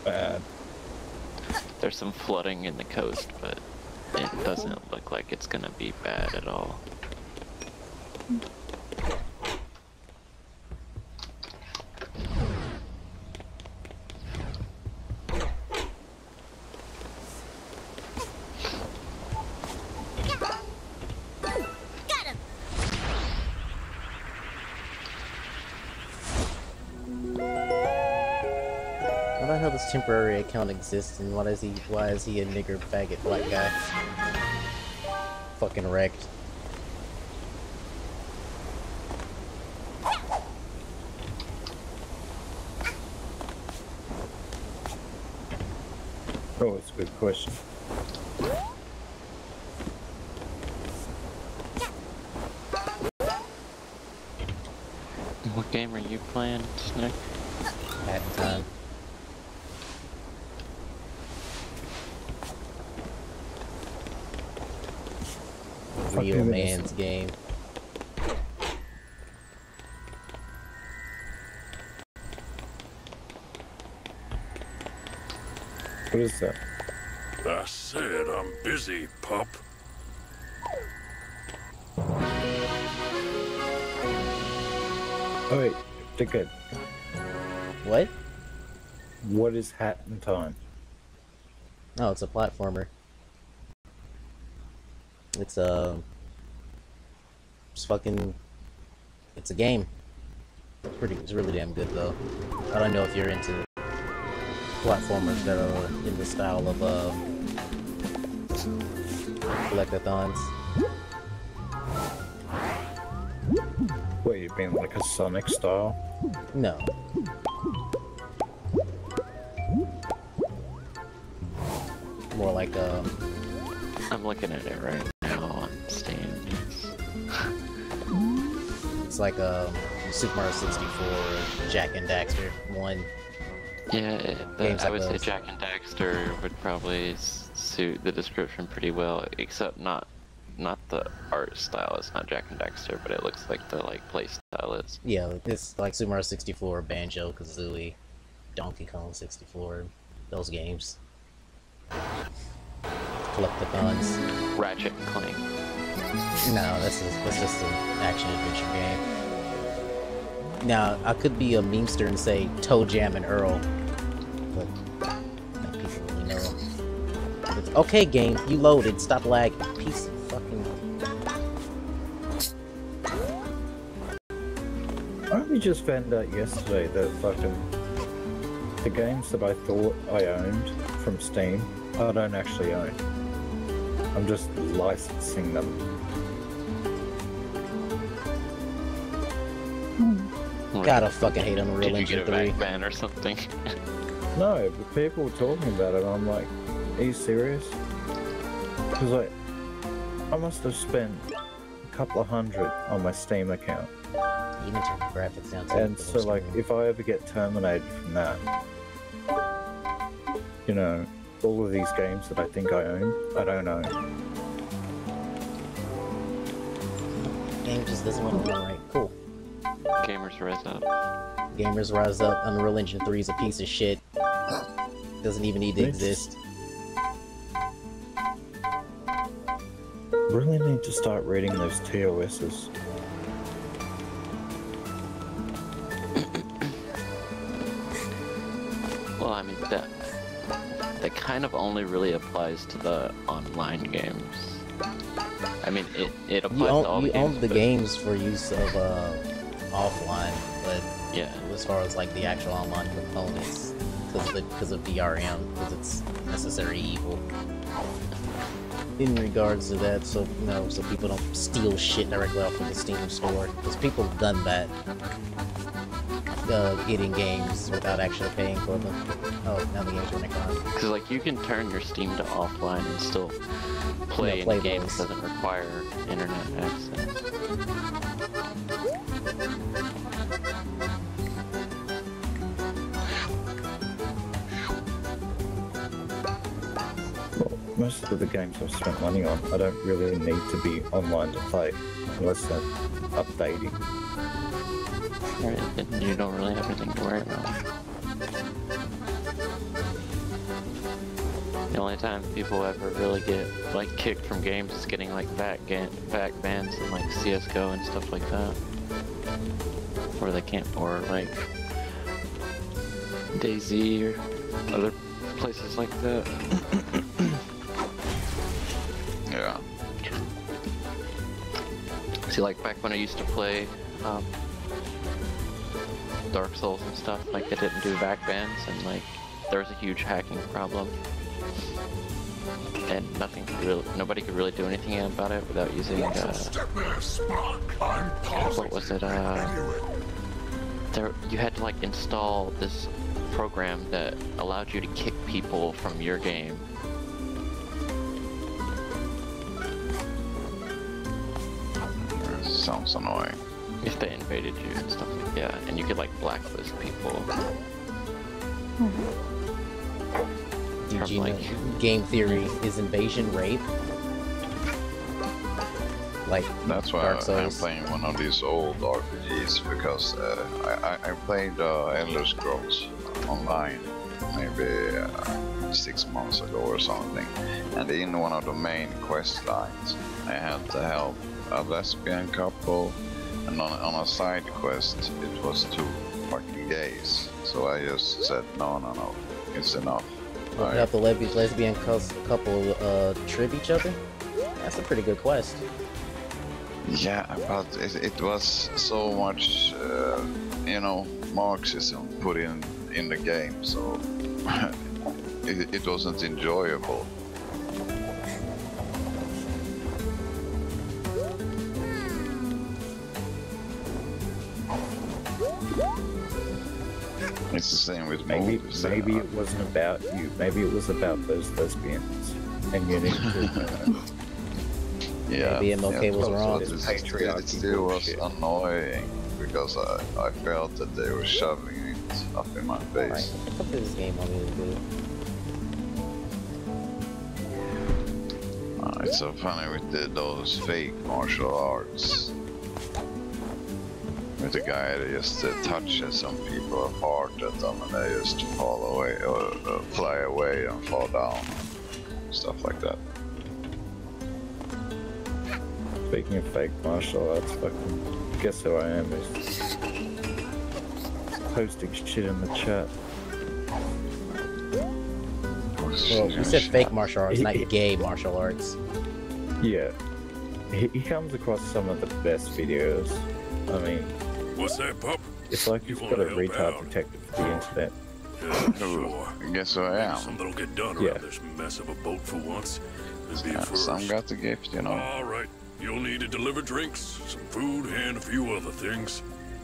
B: bad.
A: There's some flooding in the coast, but it doesn't look like it's gonna be bad at all.
C: Why the hell does temporary account exist, and why is he a nigger faggot black guy? Fucking wrecked.
B: Oh, it's a good question.
A: What game are you playing, Snick?
C: At time. Real man's game.
B: What is that?
H: I said I'm busy, pup.
B: Oh wait, Dickhead.
C: What?
B: What is Hat in Time?
C: Oh, it's a platformer. It's fucking, it's a game. It's really damn good though. I don't know if you're into platformers that are in the style of collectathons.
B: What, you being like a Sonic style?
C: No. More like
A: I'm looking at it right now on Steam.
C: It's like Super Mario 64, Jack and Daxter 1.
A: Yeah, I would say Jack and Daxter would probably suit the description pretty well, except not the art style. It's not Jack and Daxter, but it looks like the play style is.
C: Yeah, it's like Super Mario 64, Banjo, Kazooie, Donkey Kong 64, those games. Collectathons.
A: Ratchet and Clank.
C: No, that's just an action-adventure game. Now, I could be a memester and say Toe Jam and Earl, but not people really know. It's, okay, game, you loaded. Stop lagging. Piece of fucking.
B: I only just found out yesterday that fucking the games that I thought I owned from Steam, I don't actually own. I'm just licensing them.
C: Gotta fucking hate Unreal Engine 3.
A: Did you get a back ban or something?
B: No, but people were talking about it, and I'm like, are you serious? Because like, I must have spent a couple of $100 on my Steam account.
C: You can turn the graphics down too.
B: And so like, if I ever get terminated from that, you know, all of these games that I think I own, I don't own.
C: Game just doesn't want to run right. Cool.
A: Gamers Rise Up.
C: Gamers Rise Up. Unreal Engine 3 is a piece of shit. Doesn't even need to exist.
B: Really need to start reading those TOSs.
A: Well, I mean, that kind of only really applies to the online games. I mean, it applies to all the games.
C: You own the games for use of offline, but
A: yeah,
C: as far as like the actual online components, because of DRM, because it's necessary evil. In regards to that, so you know, so people don't steal shit directly off of the Steam store, because people have done that, getting games without actually paying for them. Oh, now the game's running on.
A: Because like you can turn your Steam to offline and still play in a game that doesn't require internet access.
B: Most of the games I've spent money on, I don't really need to be online to play, unless they're updating.
A: Right, then you don't really have anything to worry about. The only time people ever really get like kicked from games is getting like back bans in like CS:GO and stuff like that, where they can't, or like DayZ or other places like that.
N: Yeah.
A: See, like back when I used to play Dark Souls and stuff, like they didn't do back bans, and like there was a huge hacking problem, and nobody could really do anything about it without using what was it? You had to like install this program that allowed you to kick people from your game.
N: Sounds annoying.
A: If they invaded you and stuff like that, and you could like blacklist people.
C: Did you know game theory is invasion rape? Like
N: that's why I'm playing one of these old RPGs, because I played Elder Scrolls Online maybe 6 months ago or something, and in one of the main quest lines I had to help a lesbian couple, and on a side quest it was 2 fucking gays, so I just said no, it's enough.
C: Help the lesbian couple trip each other? That's a pretty good quest.
N: Yeah, but it was so much, you know, Marxism put in the game, so it wasn't enjoyable. It's the same with movies.
B: Maybe it wasn't about you. Maybe it was about those lesbians, and you need to.
N: Yeah,
C: maybe MLK was wrong.
N: It still was annoying because I felt that they were shoving it up in my face.
C: Right. What this game on YouTube?
N: It's so funny with those fake martial arts. With the guy that just touches some people apart at them and they just fall away or fly away and fall down. Stuff like that.
B: Speaking of fake martial arts, fucking guess who I am is posting shit in the chat.
C: Well, you said fake martial arts, not gay martial arts.
B: Yeah. He comes across some of the best videos. I mean,
H: what's that, pup?
B: It's like he's got a retard detective for the internet.
H: Yeah, sure.
N: I guess who I am.
H: Something'll get done around this mess of a boat for once.
N: Some got the gift, you know.
H: All right. You'll need to deliver drinks, some food, and a few other things.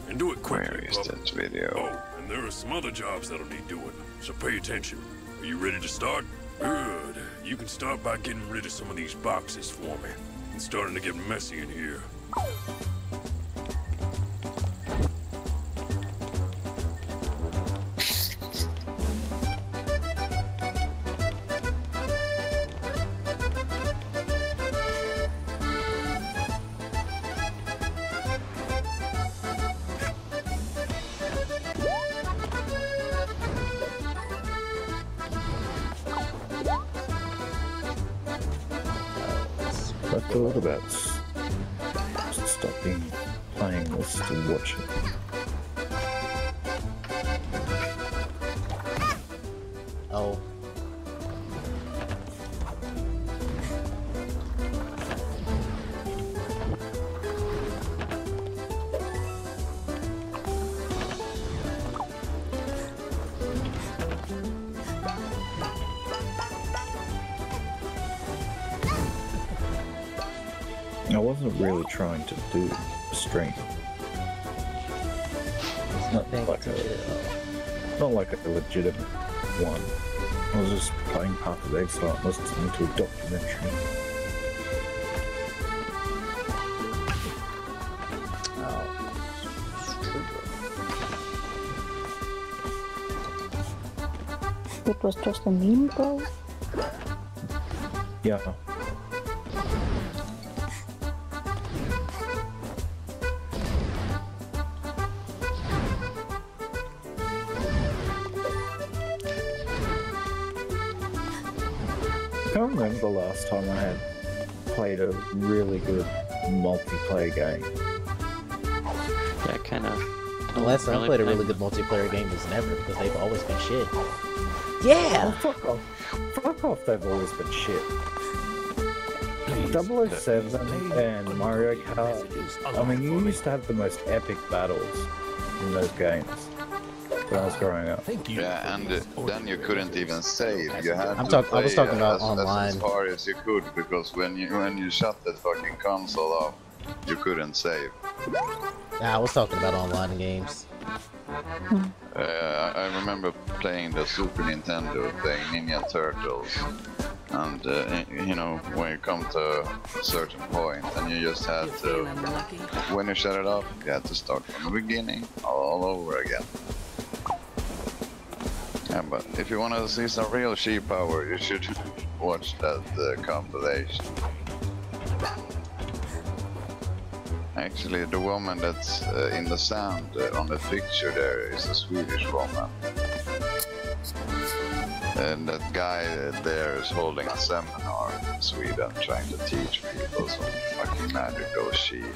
H: And do it quickly,
N: Where is that video?
H: Oh, and there are some other jobs that'll need doing, so pay attention. Are you ready to start? Good. You can start by getting rid of some of these boxes for me. It's starting to get messy in here.
B: I thought about stopping playing this to watch it.
C: Oh.
B: I wasn't really trying to do a stream. It's not like a legitimate one. I was just playing Path of Exile and listening to a documentary.
K: It was just a meme, bro?
B: Yeah. I can't remember the last time I had played a really good multiplayer game.
A: Yeah, kind of.
C: The last time I played a really good multiplayer game was never, because they've always been shit. Yeah!
B: Oh, fuck off. Fuck off, they've always been shit. 007 and Mario Kart. I mean, you used to have the most epic battles in those games when I was growing up.
N: Yeah, and then you couldn't even save. You had
C: I was talking about online.
N: As far as you could, because when you shut that fucking console off, you couldn't save.
C: Nah, I was talking about online games.
N: I remember playing the Super Nintendo, playing Ninja Turtles, and you know, when you come to a certain point, and you just had to, when you shut it off, you had to start from the beginning, all over again. Yeah, but if you want to see some real sheep power, you should watch that compilation. Actually, the woman that's in the sand on the picture there is a Swedish woman. And that guy there is holding a seminar in Sweden, trying to teach people some fucking magical sheep.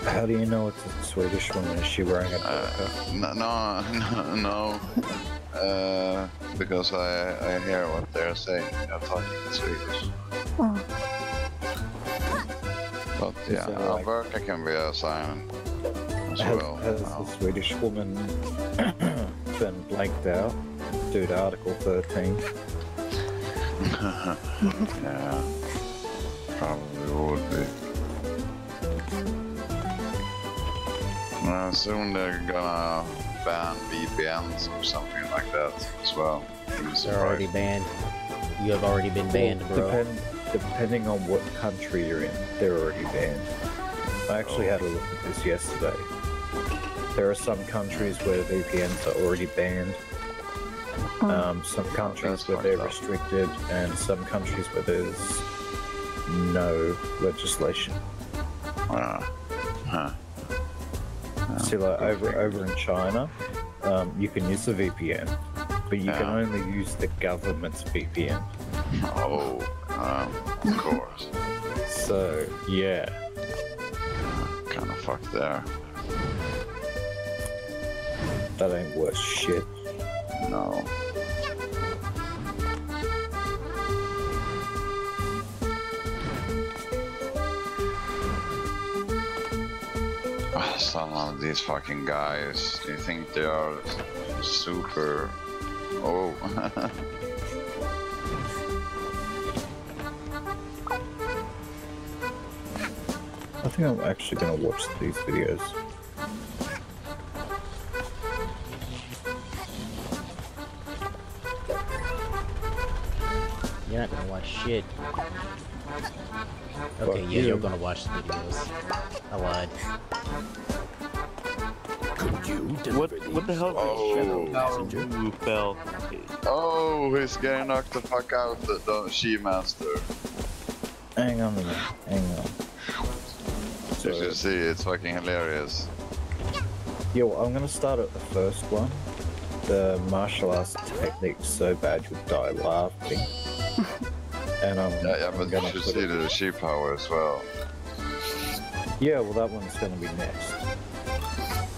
B: How do you know it's a Swedish woman? Is she wearing a burqa?
N: No. Because I hear what they're saying. They're talking in Swedish.
K: Oh.
N: But yeah, a burqa can be a sign as well.
B: Has the Swedish woman been blanked out due to Article 13?
N: Yeah, probably would be. Soon they're gonna ban VPNs or something like that as well.
C: They're already banned. You have already been banned, bro.
B: Depending on what country you're in, they're already banned. I actually had a look at this yesterday. There are some countries where VPNs are already banned, some countries where they're restricted, and some countries where there's no legislation. See, like over in China, you can use the VPN, but you can only use the government's VPN.
N: Oh, of course.
B: So, yeah.
N: Kind of fucked there.
B: That ain't worth shit.
N: No. Some of these fucking guys, do you think they are super... Oh.
B: I think I'm actually gonna watch these videos.
C: You're not gonna watch shit. Okay, yeah, you're gonna watch the videos. I lied.
O: What the hell is this shit? Who fell?
N: Oh, he's getting knocked the fuck out, the She-Master.
B: Hang on a minute, hang on.
N: You should see, it's fucking hilarious.
B: Yo, I'm gonna start at the first one. The martial arts technique's so bad you'll die laughing. And
N: yeah, but you should see the sheep power as well.
B: Yeah, well that one's gonna be next.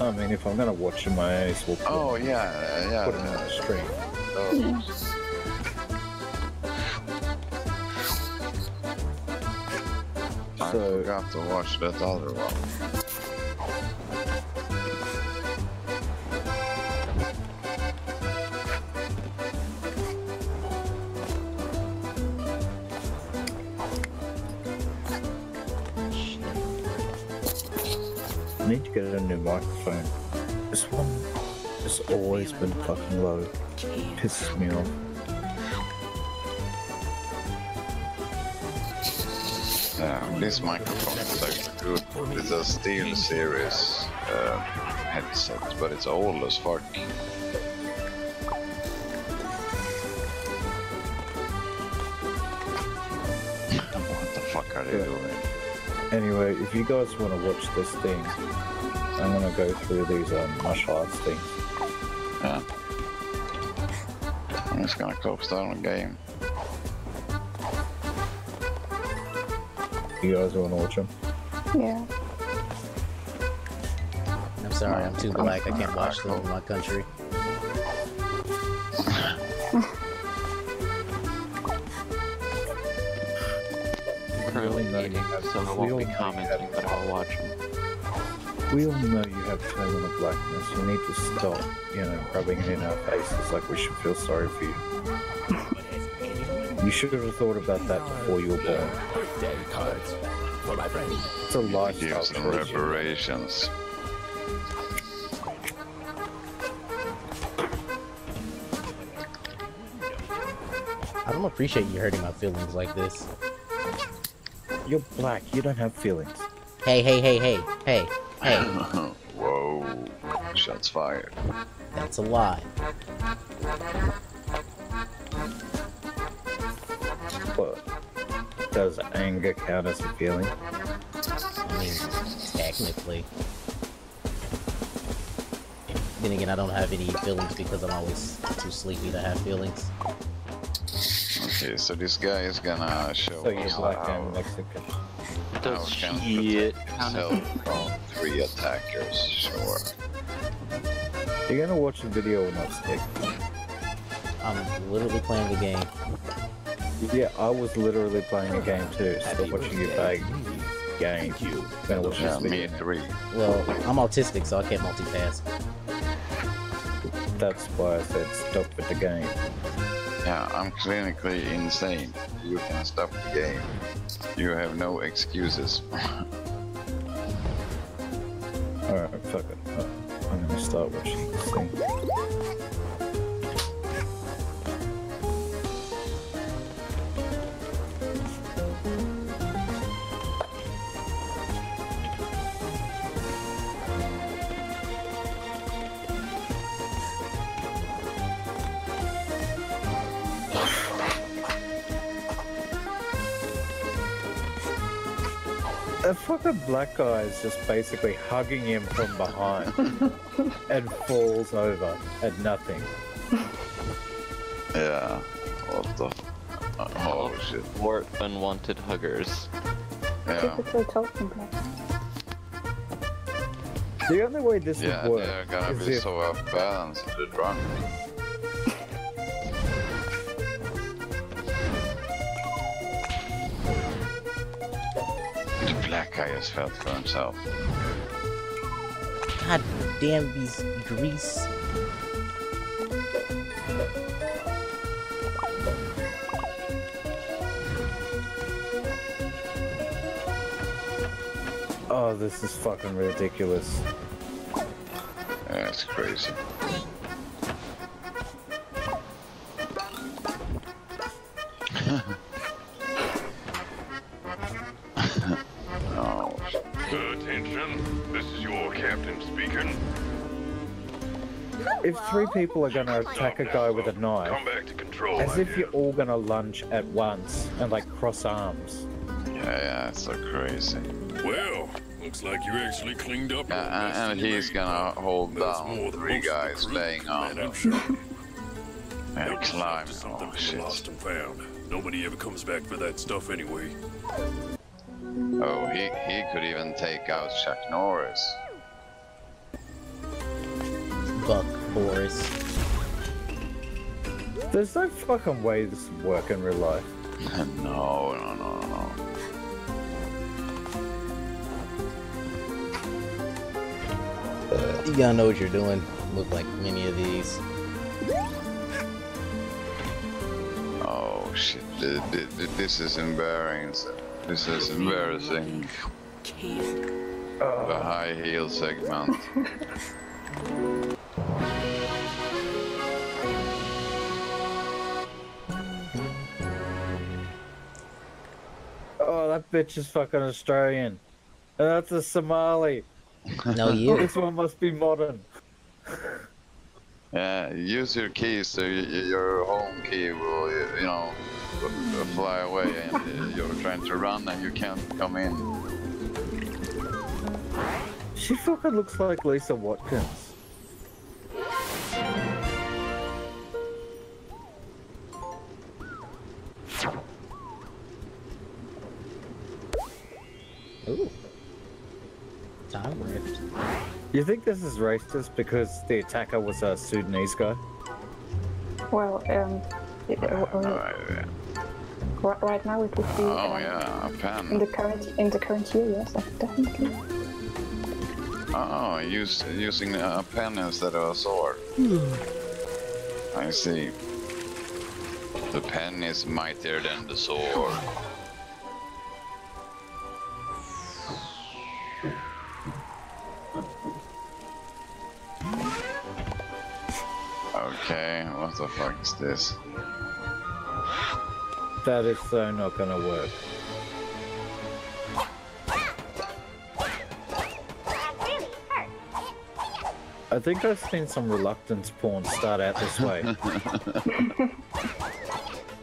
B: I mean, if I'm gonna watch it, I may as well put it on the stream.
N: I forgot to watch that other one.
B: I need to get a new microphone. This one has always been fucking low. It pisses me off.
N: This microphone is like good. It's a Steel Series headset, but it's old as fuck. What the fuck are they doing?
B: Anyway, if you guys want to watch this thing, I'm gonna go through these martial arts things.
N: Yeah. I'm just gonna close down the game.
B: You guys want to watch them?
K: Yeah.
C: I'm sorry, I'm too black. I can't watch them in my country.
A: Currently eating, so I won't be commenting, but I'll watch them.
B: We all know you have terminal blackness. You need to stop, rubbing it in our faces like we should feel sorry for you. You should have thought about that before you were born.
F: Birthday cards for my friend.
B: It's a lifestyle
N: Gifts and reparations.
C: I don't appreciate you hurting my feelings like this.
B: You're black. You don't have feelings.
C: Hey, hey, hey, hey, hey, hey.
N: Whoa. Shots fired.
C: That's a lie.
B: What? Does anger count as a feeling?
C: I mean, technically. Then again, I don't have any feelings because I'm always too sleepy to have feelings.
N: Okay, so this guy is gonna show us how
B: Mexican.
A: Does
N: can
A: shit
N: protect himself from 3 attackers, sure.
B: You're gonna watch the video or not, Stick?
C: I'm literally playing the game.
B: Yeah, I was literally playing a game too. Stop watching your bag game. Gonna watch this video.
N: Me 3.
C: Well, I'm autistic, so I can't multitask.
B: That's why I said stop with the game.
N: Yeah, I'm clinically insane. You can stop the game. You have no excuses.
B: Alright, fuck it. I'm gonna start watching this thing. A fucking black guy is just basically hugging him from behind and falls over at nothing.
N: Yeah. What the? Oh shit.
A: Thwart unwanted huggers.
N: Yeah.
K: Typical talking black.
B: The only way this would work
N: they're gonna
B: is
N: be
B: if...
N: so off balance in the drunk. The black guy has felt for himself.
C: God damn these grease.
B: Oh, this is fucking ridiculous.
N: That's crazy. Oh.
H: Attention, this is your captain speaking.
B: If 3 people are gonna attack a guy with a knife,
H: Come back to control.
B: as if you're all gonna lunge at once and like cross arms.
N: Yeah, it's so crazy.
H: Well, looks like you actually cleaned up.
N: And he's gonna hold down 3 guys laying on him. And climb. Oh shit.
H: Lost and found. Nobody ever comes back for that stuff anyway.
N: Oh, he could even take out Chuck Norris.
C: Buck Boris.
B: There's no fucking way this would work in real life.
N: No.
C: You gotta know what you're doing. Look like many of these.
N: Oh shit, this is embarrassing. This is embarrassing. The high heel segment.
B: Oh, that bitch is fucking Australian. And that's a Somali.
C: No, you.
B: This one must be modern.
N: Yeah, use your keys so your home key will, you know, will fly away and you're trying to run and you can't come in.
B: She fucking looks like Lisa Watkins.
C: Ooh. Time rift.
B: You think this is racist because the attacker was a Sudanese guy?
K: Well, right now it would be.
N: Oh yeah, a pen.
K: In the current year, yes, definitely.
N: Oh, using a pen instead of a sword. I see. The pen is mightier than the sword. Okay, what the fuck is this?
B: That is so not gonna work. I think I've seen some reluctance porn start out this way.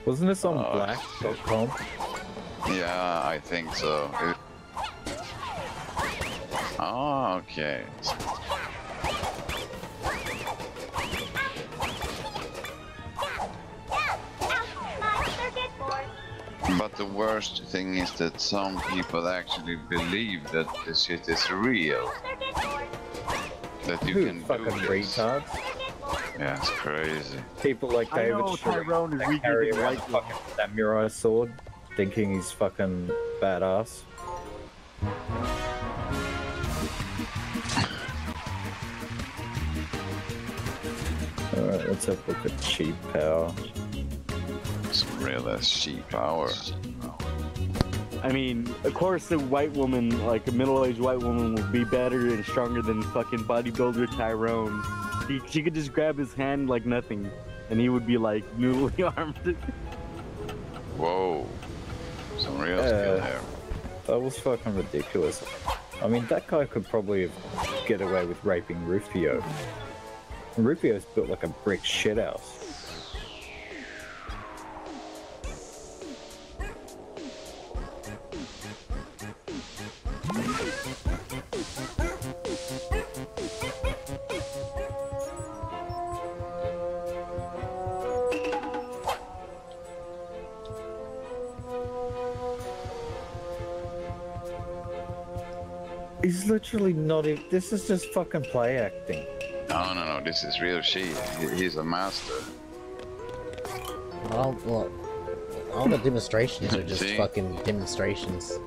B: Wasn't this on black.com?
N: Yeah, I think so. Oh, okay. But the worst thing is that some people actually believe that this shit is real. That you can
B: fucking
N: do this.
B: retards.
N: Yeah, it's crazy.
B: People like David
O: Tyrone is weak
B: carry
O: as
B: around a
O: lightning.
B: fucking samurai sword, thinking he's fucking badass. Alright, let's have a look at cheap power.
N: Some real ass cheap power.
O: I mean, of course, the white woman, like a middle-aged white woman, will be better and stronger than fucking bodybuilder Tyrone. She could just grab his hand like nothing, and he would be like newly armed.
N: Whoa, some real skill there.
B: That was fucking ridiculous. I mean, that guy could probably get away with raping Rufio. And Rufio's built like a brick shithouse. He's literally not even. This is just fucking play acting.
N: No, this is real shit. He's a master.
C: Well, all the demonstrations are just
N: See?
C: fucking demonstrations.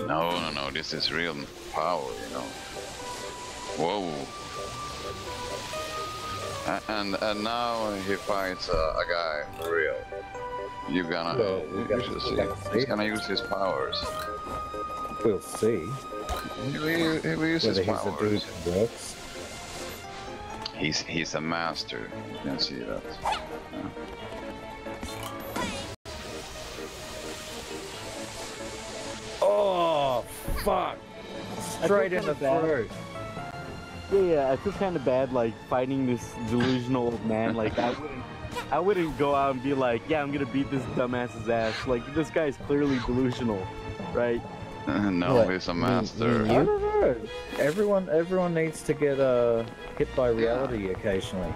N: No, this is real power, you know. Whoa. And now he fights a guy for real. You should see. He's gonna use his powers.
B: We'll see.
N: He will use his
B: Whether
N: powers.
B: he's a dude who works.
N: He's a master. You can see that. Yeah.
B: Oh, fuck. Straight in the throat.
O: Yeah, I feel kind of bad, like, fighting this delusional old man. Like, I wouldn't go out and be like, yeah, I'm gonna beat this dumbass's ass. Like, this guy's clearly delusional, right?
N: No,
B: What?
N: he's a master.
B: I don't know. Everyone needs to get hit by reality occasionally.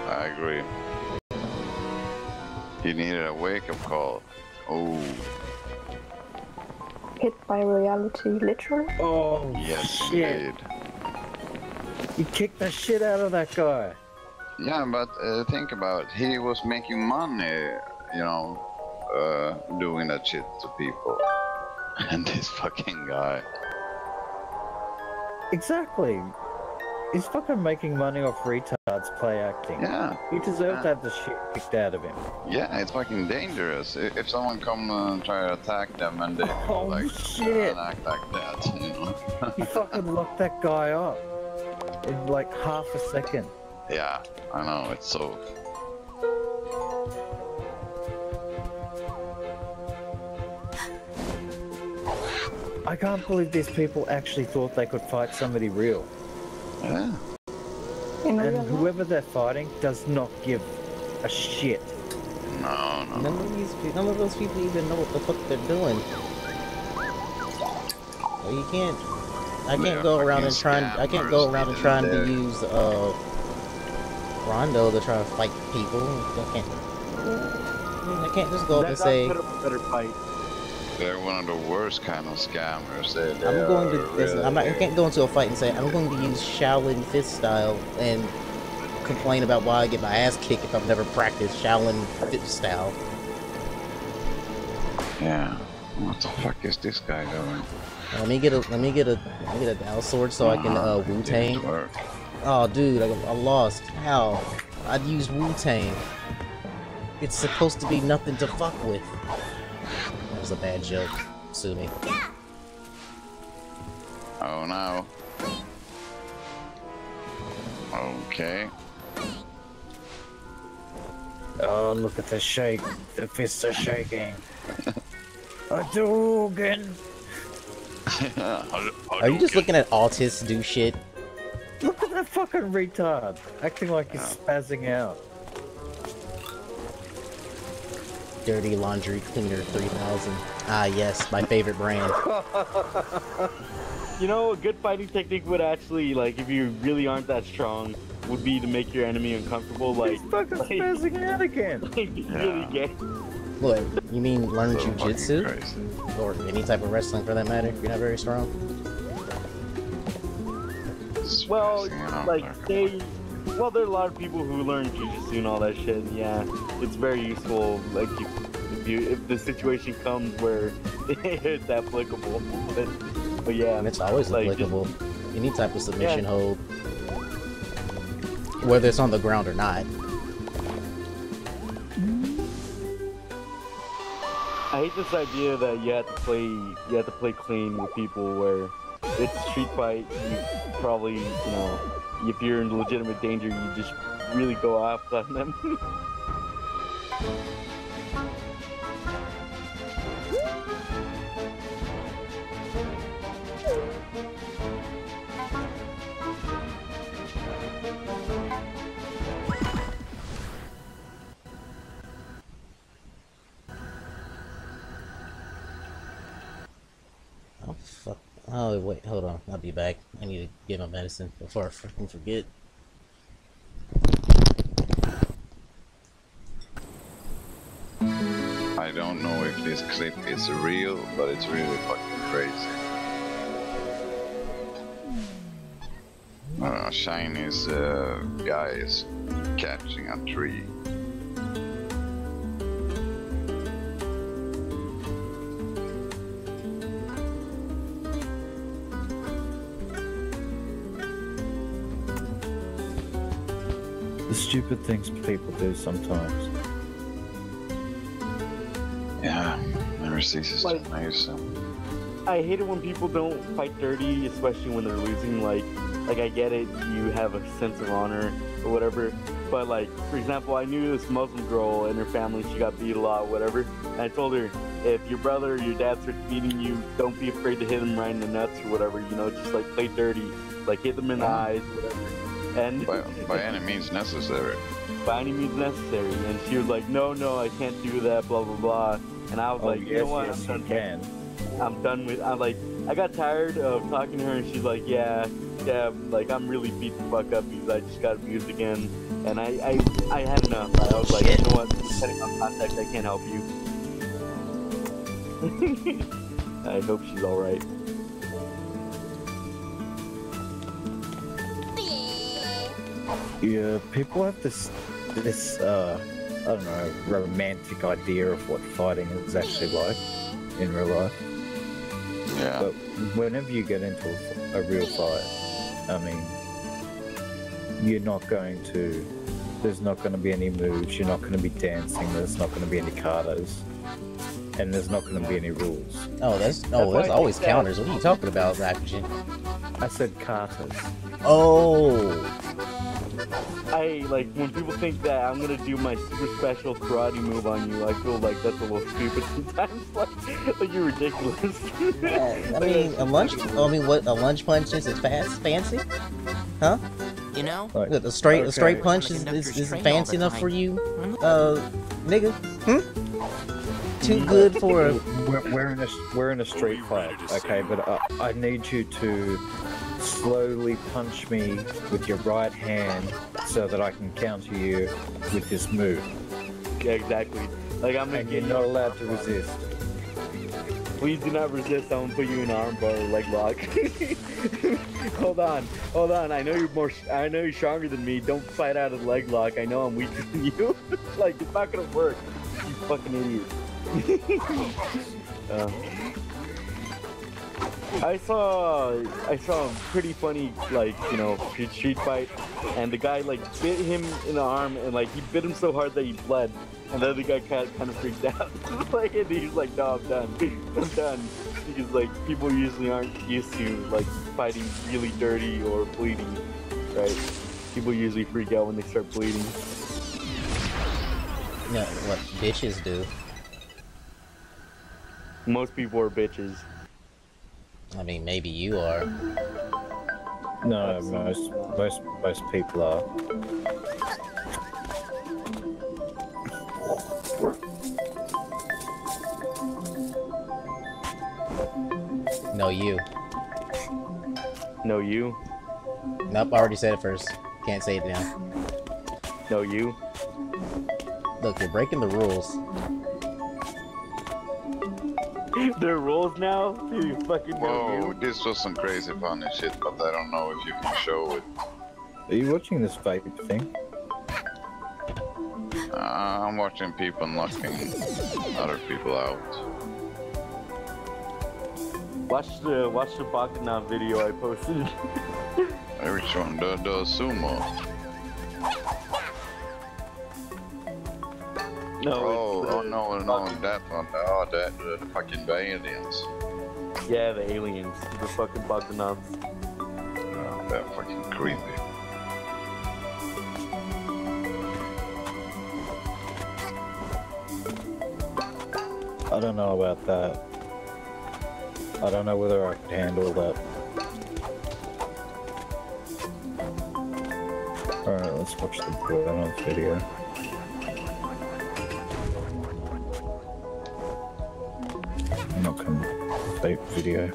N: I agree. He needed a wake-up call. Oh.
K: Hit by reality, literally?
B: Oh,
N: Yes,
B: shit.
N: indeed.
B: You kicked the shit out of that guy.
N: Yeah, but think about it. He was making money, you know, doing that shit to people. And this fucking guy.
B: Exactly. He's fucking making money off retards child's play acting.
N: Yeah.
B: He deserved to have the shit kicked out of him.
N: Yeah, it's fucking dangerous. If someone come and try to attack them and they
B: shit.
N: act like that, you know.
B: He fucking locked that guy up in like half a second.
N: Yeah, I know, it's so...
B: I can't believe these people actually thought they could fight somebody real.
N: Yeah.
B: And whoever they're fighting does not give a shit.
N: No.
C: None of those people even know what the fuck they're doing. Well, you can't. I can't go around and trying. I can't go around and trying to use Rondo to try to fight people. I can't just go up and say.
O: Better fight.
N: They're one of the worst kind of scammers.
C: I'm going to. Listen, I can't go into a fight and say I'm going to use Shaolin fist style and complain about why I get my ass kicked if I've never practiced Shaolin fist style.
N: Yeah. What the fuck is this guy doing?
C: Let me get a Dao sword so I can Wu-Tang. Oh dude, I lost. How? I'd use Wu-Tang. It's supposed to be nothing to fuck with. That was a bad joke. Sue me.
N: Oh no. Okay.
B: Oh, look at the shake. The fists are shaking. Hadouken!
C: Are you just looking at autists do shit?
B: Look at that fucking retard, acting like he's spazzing out.
C: Dirty Laundry Cleaner 3000. Ah yes, my favorite brand.
O: You know, a good fighting technique would actually, like, if you really aren't that strong, would be to make your enemy uncomfortable, like...
B: He's fucking spazzing out again!
O: Really gay.
C: What, you mean learn jujitsu? Or any type of wrestling for that matter, if you're not very strong?
O: Well, like, well, there are a lot of people who learn jujitsu and all that shit, and yeah, it's very useful, like, if the situation comes where it's applicable, but yeah.
C: And it's always
O: like,
C: applicable. Any type of submission hold. Whether it's on the ground or not.
O: I hate this idea that you have to play clean with people where it's a street fight, you probably, you know, if you're in legitimate danger, you just really go off on them.
C: Oh fuck. Oh wait, hold on. I'll be back. I need to get my medicine before I freaking forget.
N: I don't know if this clip is real, but it's really fucking crazy. Chinese guy is catching a tree.
B: The stupid things people do sometimes.
N: Yeah, never ceases to amaze them.
O: I hate it when people don't fight dirty, especially when they're losing. Like I get it, you have a sense of honor or whatever. But like, for example, I knew this Muslim girl and her family, she got beat a lot, whatever. And I told her, if your brother or your dad starts beating you, don't be afraid to hit him right in the nuts or whatever. You know, just like play dirty, like hit them in the eyes, whatever. And
N: by any means necessary.
O: By any means necessary. And she was like, no, I can't do that, blah blah blah. And I was like, you know what?
B: Yes, I'm done.
O: I'm done with. I got tired of talking to her, and she's like, yeah, like I'm really beat the fuck up because I just got abused again, and I had enough. I was like, you know what? Depending on contact, I can't help you. I hope she's all right.
B: Yeah, people have this I don't know, romantic idea of what fighting is actually like in real life.
N: Yeah.
B: But whenever you get into a real fight, I mean, you're not going to. There's not going to be any moves. You're not going to be dancing. There's not going to be any katas, and there's not going to be any rules.
C: Oh, there's always counters. What are you talking about, Rakugen?
B: I said katas.
C: Oh.
O: I like when people think that I'm gonna do my super special karate move on you. I feel like that's a little stupid sometimes. Like you're ridiculous.
C: I mean, a lunge. I mean, what a lunge punch is? It's fancy, huh?
J: You know,
C: a straight punch is fancy enough for you, nigga. Too good for a.
B: We're in a street fight, okay? But I need you to slowly punch me with your right hand so that I can counter you with this move.
O: Yeah, exactly. Like
B: and you're not allowed to resist.
O: Please do not resist. I'm gonna put you in an armbar or leg lock. Hold on. I know you're stronger than me. Don't fight out of leg lock. I know I'm weaker than you. Like it's not gonna work. You fucking idiot. I saw a pretty funny, like, you know, street fight, and the guy like bit him in the arm, and like he bit him so hard that he bled, and the other guy kind of freaked out. Like, and he's like, "No, I'm done. I'm done." Because like people usually aren't used to like fighting really dirty or bleeding, right? People usually freak out when they start bleeding.
C: No, what bitches do.
O: Most people are bitches.
C: I mean, maybe you are.
B: No, most people are.
C: No, you.
O: No, you.
C: Nope, I already said it first. Can't say it now.
O: No, you.
C: Look, you're breaking the rules.
O: There are rules now? You fucking
N: Whoa, this was some crazy funny shit, but I don't know if you can show it.
B: Are you watching this fake thing?
N: I'm watching people knocking other people out.
O: Watch the Bacchanal video I posted.
N: Which one? The sumo?
O: No.
N: Oh no, that one. Oh, the fucking aliens.
O: Yeah, the aliens. The fucking Bacchanals.
N: Oh, they're fucking creepy.
B: I don't know about that. I don't know whether I could handle that. Alright, let's watch the Bacchanals video. I'm not gonna fake video.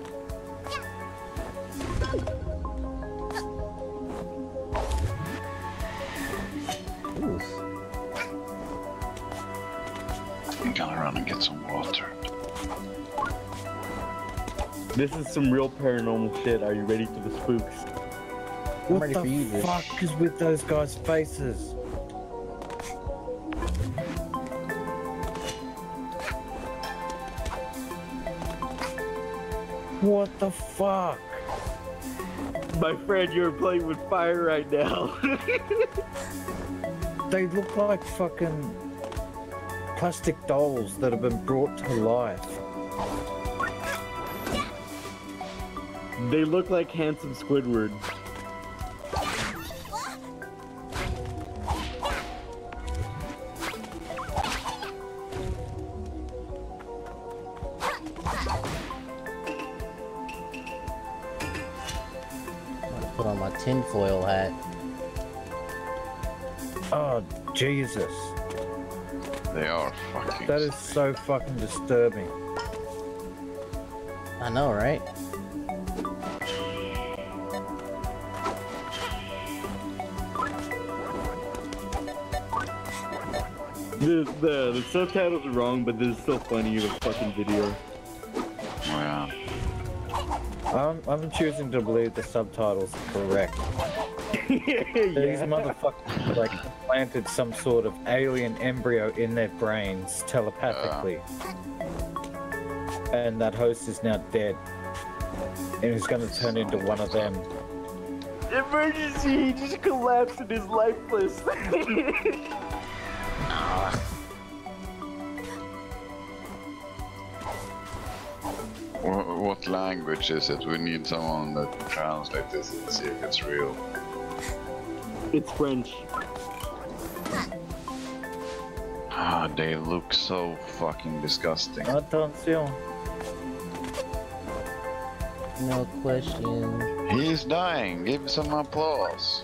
N: I'm gonna run and get some water.
O: This is some real paranormal shit. Are you ready for the spooks?
B: What the fuck is with those guys' faces? What the fuck?
O: My friend, you're playing with fire right now.
B: They look like fucking plastic dolls that have been brought to life.
O: They look like handsome Squidward.
C: Put on my tinfoil hat.
B: Oh, Jesus.
N: They are fucking
B: That is so fucking disturbing.
C: I know, right?
O: The subtitles are wrong, but this is still funny, the fucking video.
N: Yeah.
B: I'm choosing to believe the subtitles are correct. These motherfuckers like planted some sort of alien embryo in their brains telepathically. And that host is now dead. And he's gonna turn into one of them.
O: Emergency! He just collapsed and is lifeless.
N: What language is it? We need someone that can translate this and see if it's real.
O: It's French.
N: Ah, they look so fucking disgusting.
B: Attention.
C: No question.
N: He's dying. Give some applause.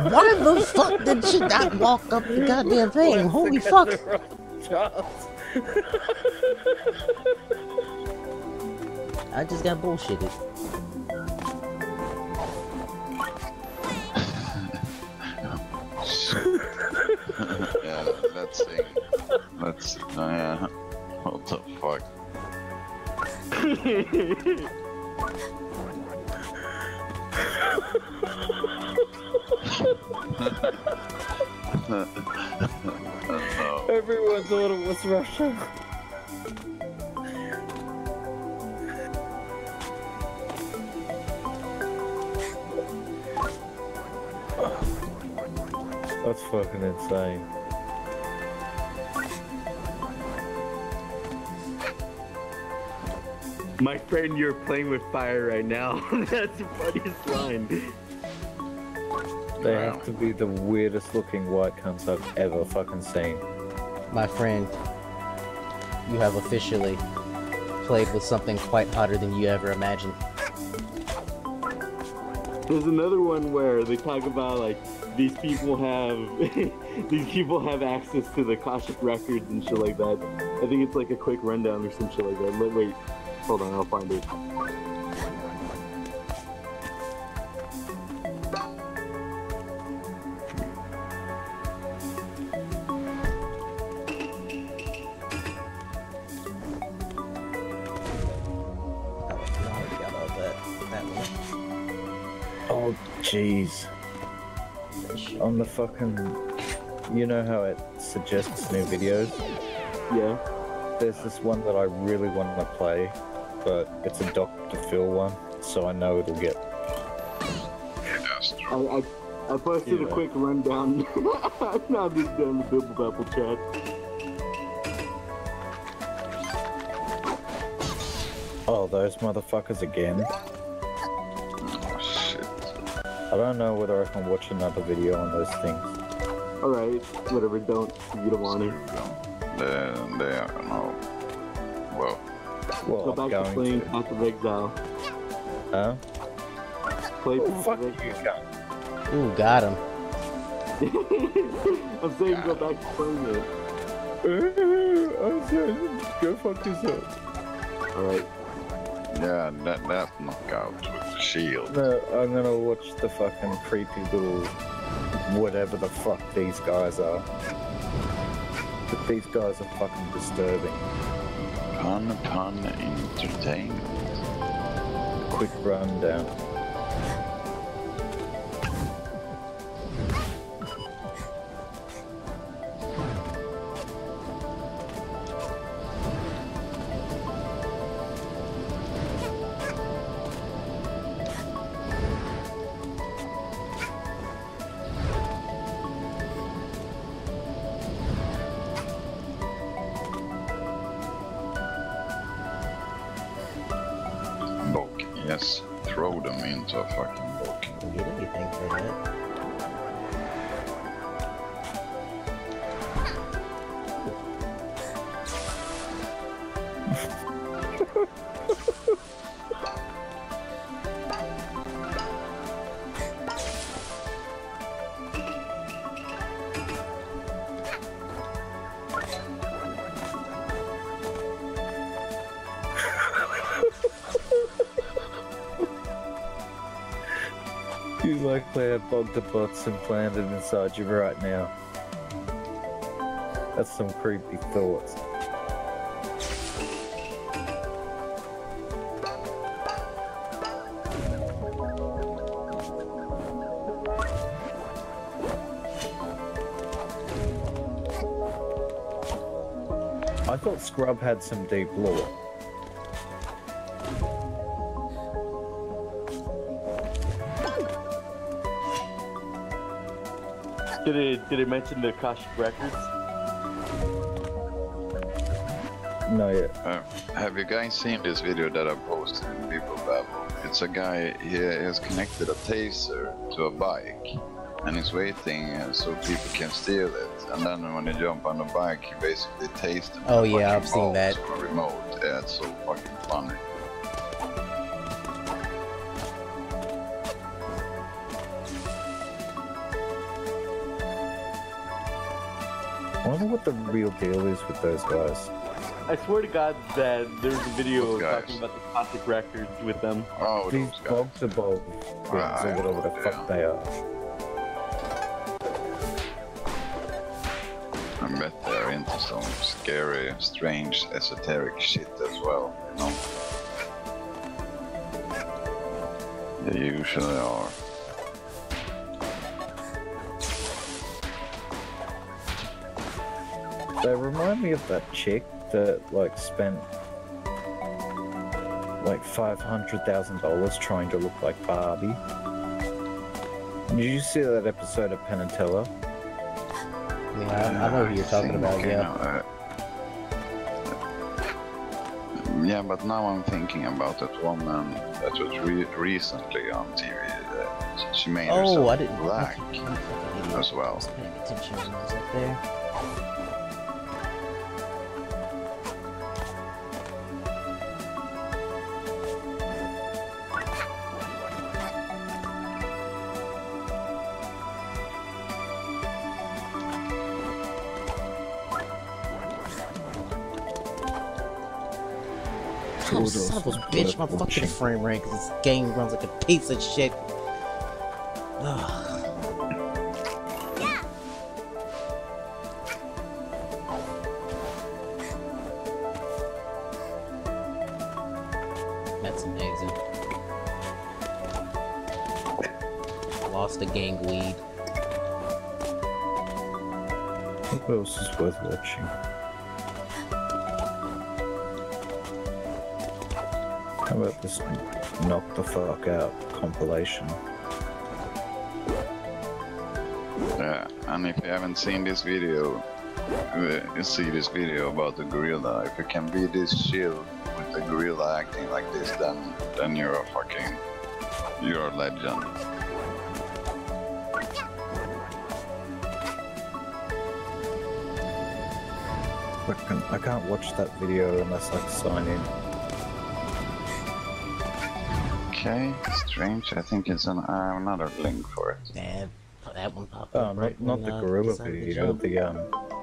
C: Why the fuck did she not walk up the goddamn thing? Holy fuck! I just got bullshitted.
N: Yeah, let's sing. Let's. Yeah. What the fuck?
B: Everyone thought it was Russia. That's fucking insane.
O: My friend, you're playing with fire right now. That's the funniest line.
B: They have to be the weirdest looking white cunts I've ever fucking seen.
C: My friend, you have officially played with something quite hotter than you ever imagined.
O: There's another one where they talk about like these people have access to the Akashic records and shit like that. I think it's like a quick rundown or some shit like that. Wait, hold on, I'll find it.
B: Oh, jeez. On the fucking... You know how it suggests new videos?
O: Yeah.
B: There's this one that I really want to play, but it's a Dr. Phil one, so I know it'll get...
O: I posted a quick rundown. Now this down the Bibble Babble chat.
B: Oh, those motherfuckers again? I don't know whether I can watch another video on those things.
O: Alright, whatever, don't. You don't want it.
N: They are, no. Well.
O: Go back to playing Path of Exile.
B: Huh?
O: Play
B: oh,
O: Path
B: fuck
O: of Exile.
B: You, cunt.
C: Ooh, got him.
O: I'm saying go back to playing it.
B: I'm saying go fuck yourself.
O: Alright.
N: Yeah, that knockout with the shield.
B: No, I'm gonna watch the fucking creepy little whatever the fuck these guys are. But these guys are fucking disturbing.
N: Pun entertainment.
B: Quick rundown.
N: Yes, throw them into a fucking book.
C: Don't get anything for that.
B: You likely have Bogdabots implanted inside you right now. That's some creepy thoughts. I thought Scrub had some deep lore.
O: Did it mention the Akashic Records?
B: No, yet.
N: Have you guys seen this video that I posted in People Babble? It's a guy, he has connected a taser to a bike and he's waiting so people can steal it. And then when they jump on the bike, he basically tastes them.
C: Oh yeah, I've seen that.
N: On a remote. Yeah, it's so fucking funny.
B: I wonder what the real deal is with those guys.
O: I swear to God that there's a video talking about the Akashic Records with them.
N: Oh,
B: these bogs are both or whatever the fuck they are.
N: I bet they're into some scary, strange, esoteric shit as well, you know? They usually are.
B: They remind me of that chick that like spent like $500,000 trying to look like Barbie. Did you see that episode of Penn and Teller?
C: Yeah, I know who you're talking about, yeah.
N: Yeah, but now I'm thinking about that woman that was recently on TV. She made herself black as well.
C: I was paying attention when I was up there. Oh, son of a bitch, my fucking frame rate, because this game runs like a piece of shit. Ugh. That's amazing. Lost the gangweed.
B: What else is worth watching? How about this knock the fuck out compilation?
N: Yeah, and if you haven't seen this video, you see this video about the gorilla. If you can be this chill with the gorilla acting like this, then you're a fucking, you're a legend.
B: I can't watch that video unless I sign in.
N: Okay, strange. I think it's another link for it.
C: Man, that one popped
B: up. Not the gorilla video, the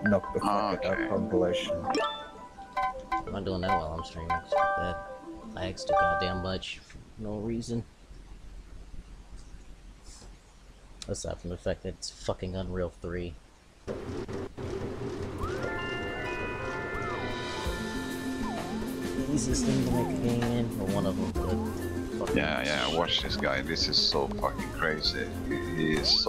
B: knock the fuck out compilation.
C: I'm not doing that while I'm streaming. That lags too goddamn much for no reason. Aside from the fact that it's fucking Unreal 3. Easiest thing to make a game in, or one of them, but
N: yeah, watch this guy. This is so fucking crazy. He is so